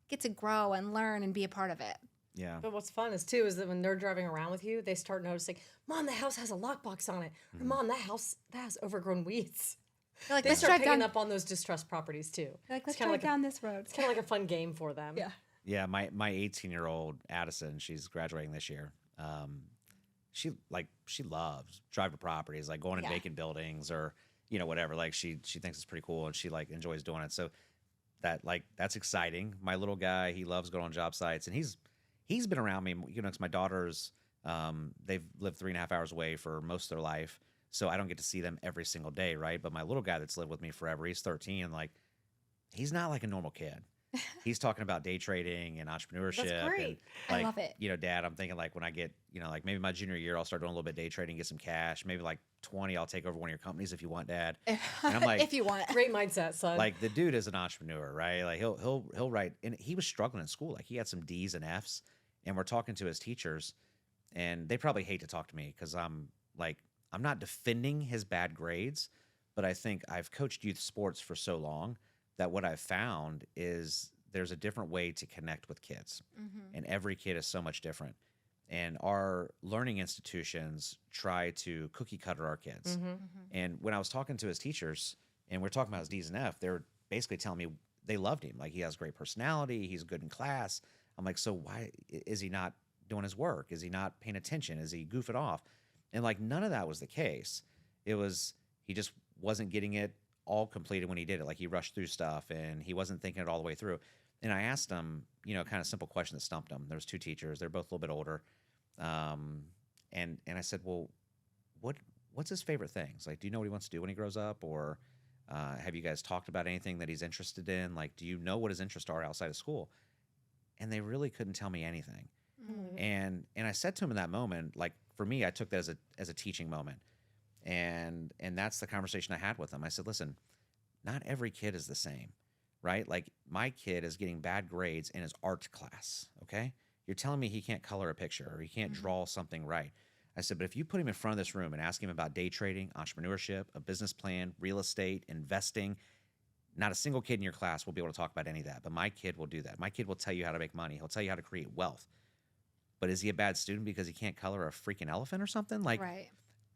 get to grow and learn and be a part of it. Yeah. But what's fun is that when they're driving around with you, they start noticing, Mom, the house has a lockbox on it. Or, Mom, that has overgrown weeds. They're like, They let's start drive picking down. up on those distressed properties too. They're like, let's It's kinda drive down this road. It's kind of like a fun game for them. Yeah. Yeah, my 18-year-old Addison, she's graduating this year. she loves driving properties, like going in Yeah. vacant buildings or, you know, whatever. Like she thinks it's pretty cool and she like enjoys doing it. So that's exciting. My little guy, he loves going on job sites, and he's been around me, you know, 'cause my daughters, they've lived 3.5 hours away for most of their life. So I don't get to see them every single day. Right. But my little guy that's lived with me forever, he's 13. And like, he's not like a normal kid. He's talking about day trading and entrepreneurship. That's great. And I like, love it. you know, Dad, I'm thinking like when I get, you know, like maybe my junior year, I'll start doing a little bit of day trading, get some cash. Maybe like 20, I'll take over one of your companies if you want, Dad. And I'm like, if you want. Great mindset, son. like the dude is an entrepreneur, right? Like he'll write, and he was struggling in school. Like he had some D's and F's, and we're talking to his teachers, and they probably hate to talk to me because I'm not defending his bad grades, but I think I've coached youth sports for so long that what I've found is there's a different way to connect with kids, and every kid is so much different. And our learning institutions try to cookie cutter our kids. And when I was talking to his teachers, and we're talking about his D's and F, they were basically telling me they loved him. Like he has great personality, he's good in class. I'm like, so why is he not doing his work? Is he not paying attention? Is he goofing off? And like none of that was the case. It was he just wasn't getting it all completed when he did it. Like he rushed through stuff and he wasn't thinking it all the way through. And I asked him, you know, kind of simple question that stumped him. There was two teachers. They're both a little bit older. And I said, well, what's his favorite things? Like, do you know what he wants to do when he grows up? Or have you guys talked about anything that he's interested in? Like, do you know what his interests are outside of school? And they really couldn't tell me anything. And I said to him in that moment, like for me, I took that as a teaching moment. And that's the conversation I had with him. I said, listen, not every kid is the same, right? Like my kid is getting bad grades in his art class, okay? You're telling me he can't color a picture or he can't draw something right. I said, but if you put him in front of this room and ask him about day trading, entrepreneurship, a business plan, real estate, investing, not a single kid in your class will be able to talk about any of that. But my kid will do that. My kid will tell you how to make money. He'll tell you how to create wealth. But is he a bad student because he can't color a freaking elephant or something? Like, Right.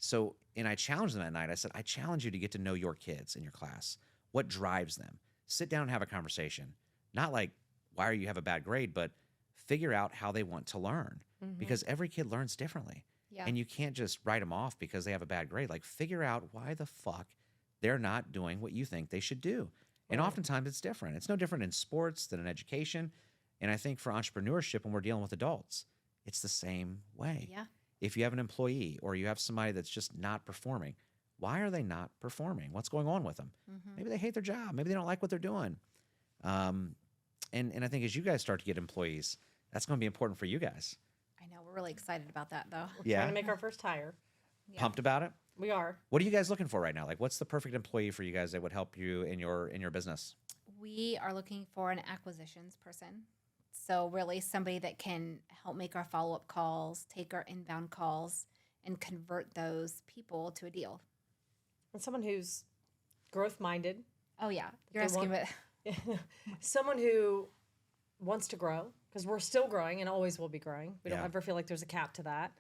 So, and I challenged them that night. I said, I challenge you to get to know your kids in your class. What drives them? Sit down and have a conversation. Not like, why are you have a bad grade, but figure out how they want to learn because every kid learns differently. Yeah. And you can't just write them off because they have a bad grade. Like figure out why the fuck they're not doing what you think they should do. And oftentimes it's different. It's no different in sports than in education. And I think for entrepreneurship, when we're dealing with adults, it's the same way. Yeah. If you have an employee or you have somebody that's just not performing, why are they not performing? What's going on with them? Maybe they hate their job. Maybe they don't like what they're doing. And I think as you guys start to get employees, that's going to be important for you guys. I know. We're really excited about that, though. Yeah. Trying to make our first hire. Pumped about it? We are. What are you guys looking for right now? Like what's the perfect employee for you guys that would help you in your business? We are looking for an acquisitions person. So really somebody that can help make our follow-up calls, take our inbound calls, and convert those people to a deal. And someone who's growth minded. Oh, yeah. You're They asking want- about Someone who wants to grow because we're still growing and always will be growing. We don't Yeah. ever feel like there's a cap to that.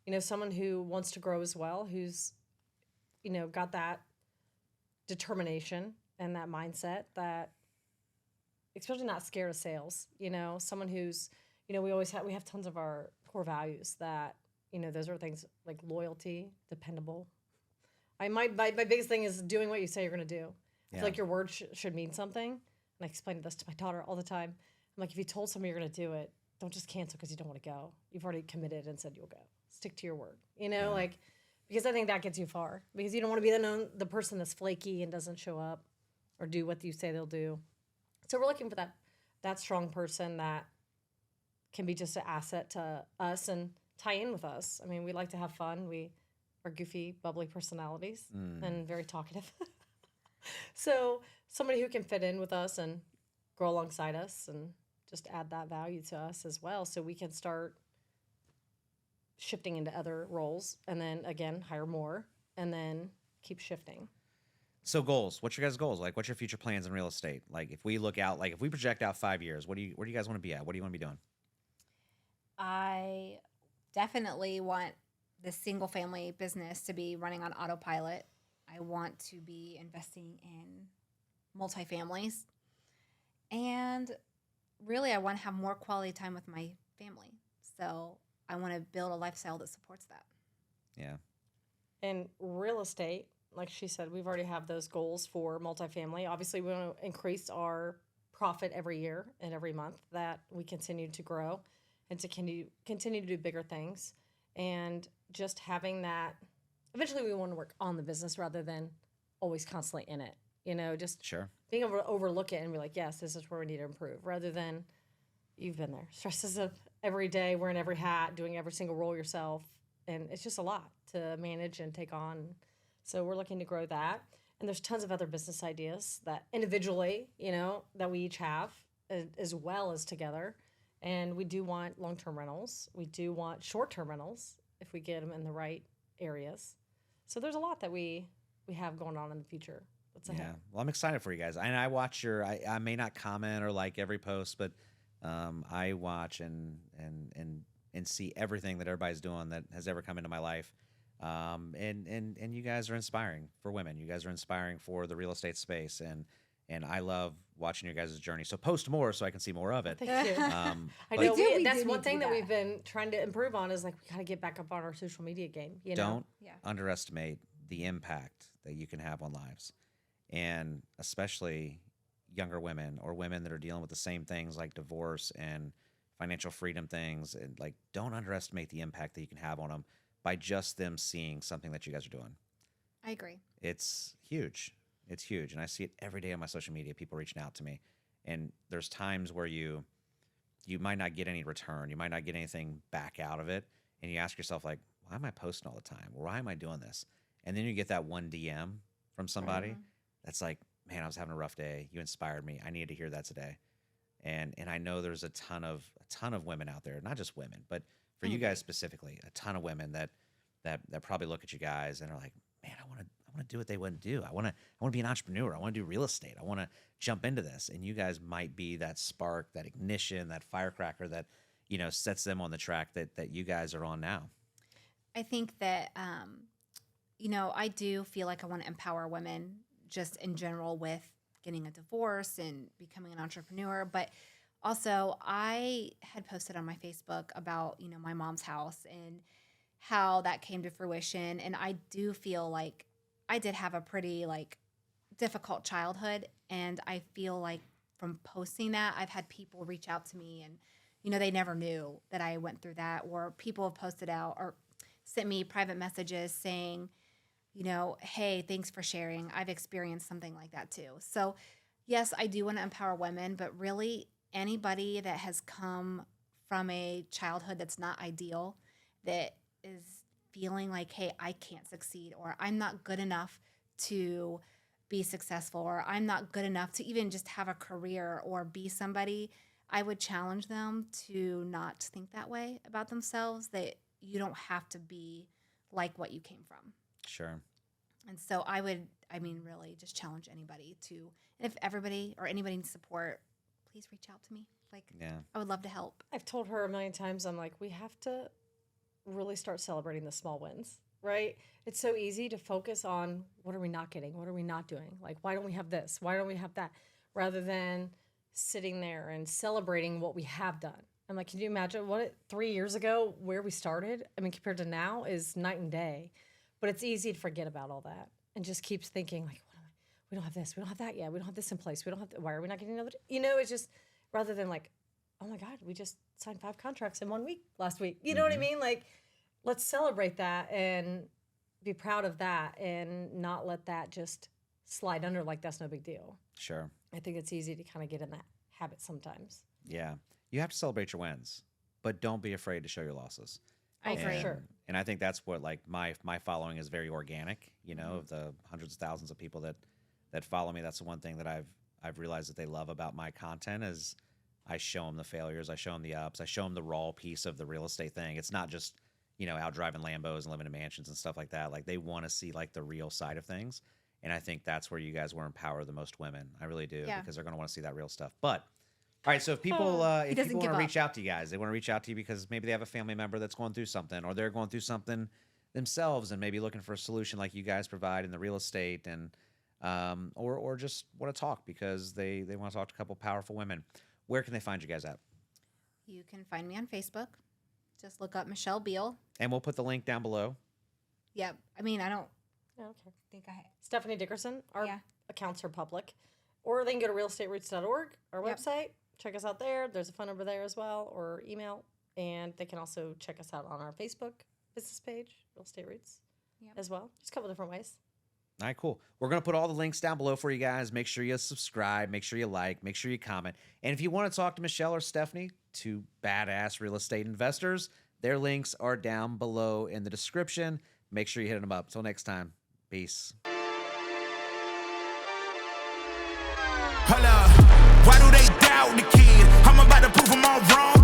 You know, someone who wants to grow as well, who's, you know, got that determination and that mindset that, especially not scared of sales, you know, someone who's, you know, we have tons of our core values that, you know, those are things like loyalty, dependable. My biggest thing is doing what you say you're going to do. I Yeah. feel like your word should mean something. And I explain this to my daughter all the time. I'm like, if you told somebody you're going to do it, don't just cancel because you don't want to go. You've already committed and said you'll go. Stick to your word, you know, like, because I think that gets you far because you don't want to be the person that's flaky and doesn't show up or do what you say they'll do. So we're looking for that strong person that can be just an asset to us and tie in with us. I mean, we like to have fun. We are goofy, bubbly personalities and very talkative. So somebody who can fit in with us and grow alongside us and just add that value to us as well so we can start shifting into other roles and then, again, hire more and then keep shifting. So goals, what's your guys' goals? Like what's your future plans in real estate? Like if we look out, like if we project out 5 years, where do you guys want to be at? What do you want to be doing? I definitely want the single family business to be running on autopilot. I want to be investing in multifamilies. And really, I want to have more quality time with my family. So I want to build a lifestyle that supports that. Yeah. And real estate, like she said, we've already have those goals for multifamily. Obviously, we want to increase our profit every year and every month, that we continue to grow and to continue to do bigger things. And just having that, eventually we want to work on the business rather than always constantly in it. You know, just Sure. being able to overlook it and be like, yes, this is where we need to improve, rather than you've been there. Stresses of every day, wearing every hat, doing every single role yourself. And it's just a lot to manage and take on. So we're looking to grow that. And there's tons of other business ideas that individually, you know, that we each have, as well as together. And we do want long-term rentals. We do want short-term rentals if we get them in the right areas. So there's a lot that we have going on in the future. That's ahead. Yeah. Well, I'm excited for you guys. And I watch I may not comment or like every post, but I watch and see everything that everybody's doing that has ever come into my life. And you guys are inspiring for women. You guys are inspiring for the real estate space, and I love watching your guys' journey. So post more so I can see more of it. Thank you. I but know We that's do one need to thing do that that. we've been trying to improve on, is like, we got to get back up on our social media game. You know? don't Yeah. underestimate the impact that you can have on lives, and especially younger women or women that are dealing with the same things like divorce and financial freedom things. And like, don't underestimate the impact that you can have on them by just them seeing something that you guys are doing. I agree. It's huge. It's huge. And I see it every day on my social media, people reaching out to me. And there's times where you might not get any return. You might not get anything back out of it. And you ask yourself, like, why am I posting all the time? Why am I doing this? And then you get that one DM from somebody that's like, man, I was having a rough day. You inspired me. I needed to hear that today. And I know there's a ton of women out there, not just women, but for you guys specifically, a ton of women that probably look at you guys and are like, man, I want to do what they wouldn't do. I want to be an entrepreneur. I want to do real estate. I want to jump into this. And you guys might be that spark, that ignition, that firecracker that, you know, sets them on the track that you guys are on now. I think that, you know, I do feel like I want to empower women just in general with getting a divorce and becoming an entrepreneur. But also, I had posted on my Facebook about, you know, my mom's house and how that came to fruition. And I do feel like I did have a pretty like difficult childhood. And I feel like from posting that, I've had people reach out to me and, you know, they never knew that I went through that, or people have posted out or sent me private messages saying, you know, hey, thanks for sharing. I've experienced something like that too. So yes, I do want to empower women, but really anybody that has come from a childhood that's not ideal, that is feeling like, hey, I can't succeed, or I'm not good enough to be successful, or I'm not good enough to even just have a career or be somebody, I would challenge them to not think that way about themselves, that you don't have to be like what you came from. Sure. And so I would, really just challenge anybody to, and if everybody or anybody needs support, please reach out to me. Like, Yeah. I would love to help. I've told her a million times, I'm like, we have to really start celebrating the small wins, right? It's so easy to focus on what are we not getting? What are we not doing? Like, why don't we have this? Why don't we have that? Rather than sitting there and celebrating what we have done. I'm like, can you imagine 3 years ago where we started? I mean, compared to now is night and day. But it's easy to forget about all that and just keeps thinking like, we don't have this, we don't have that yet, we don't have this in place, we don't have. Why are we not getting another? You know, it's just rather than like, oh my God, we just signed 5 contracts in 1 week last week. You know what I mean? Like, let's celebrate that and be proud of that and not let that just slide under like that's no big deal. Sure. I think it's easy to kind of get in that habit sometimes. Yeah. You have to celebrate your wins, but don't be afraid to show your losses. I agree. And, Sure. and I think that's what like my following is very organic, you know, of the hundreds of thousands of people that follow me. That's the one thing that I've realized that they love about my content is I show them the failures, I show them the ups, I show them the raw piece of the real estate thing. It's not just, you know, out driving Lambos and living in mansions and stuff like that. Like they want to see like the real side of things. And I think that's where you guys will empower the most women. I really do, Yeah. because they're going to want to see that real stuff. But all right, so if people doesn't want give to up. reach out to you guys, they want to reach out to you because maybe they have a family member that's going through something, or they're going through something themselves and maybe looking for a solution like you guys provide in the real estate, and or just want to talk because they want to talk to a couple powerful women. Where can they find you guys at? You can find me on Facebook. Just look up Michelle Beal. And we'll put the link down below. Yep. I mean, I don't Okay. think I. Stephanie Dickerson. Our Yeah. accounts are public. Or they can go to realestateroots.org, our Yep. website. Check us out there. There's a phone number there as well, or email. And they can also check us out on our Facebook business page, Real Estate Roots, Yep. as well. Just a couple different ways. All right, cool. We're going to put all the links down below for you guys. Make sure you subscribe. Make sure you like. Make sure you comment. And if you want to talk to Michelle or Stephanie, two badass real estate investors, their links are down below in the description. Make sure you hit them up. Till next time, peace. Hold up, why do they doubt the kid? I'm about to prove them all wrong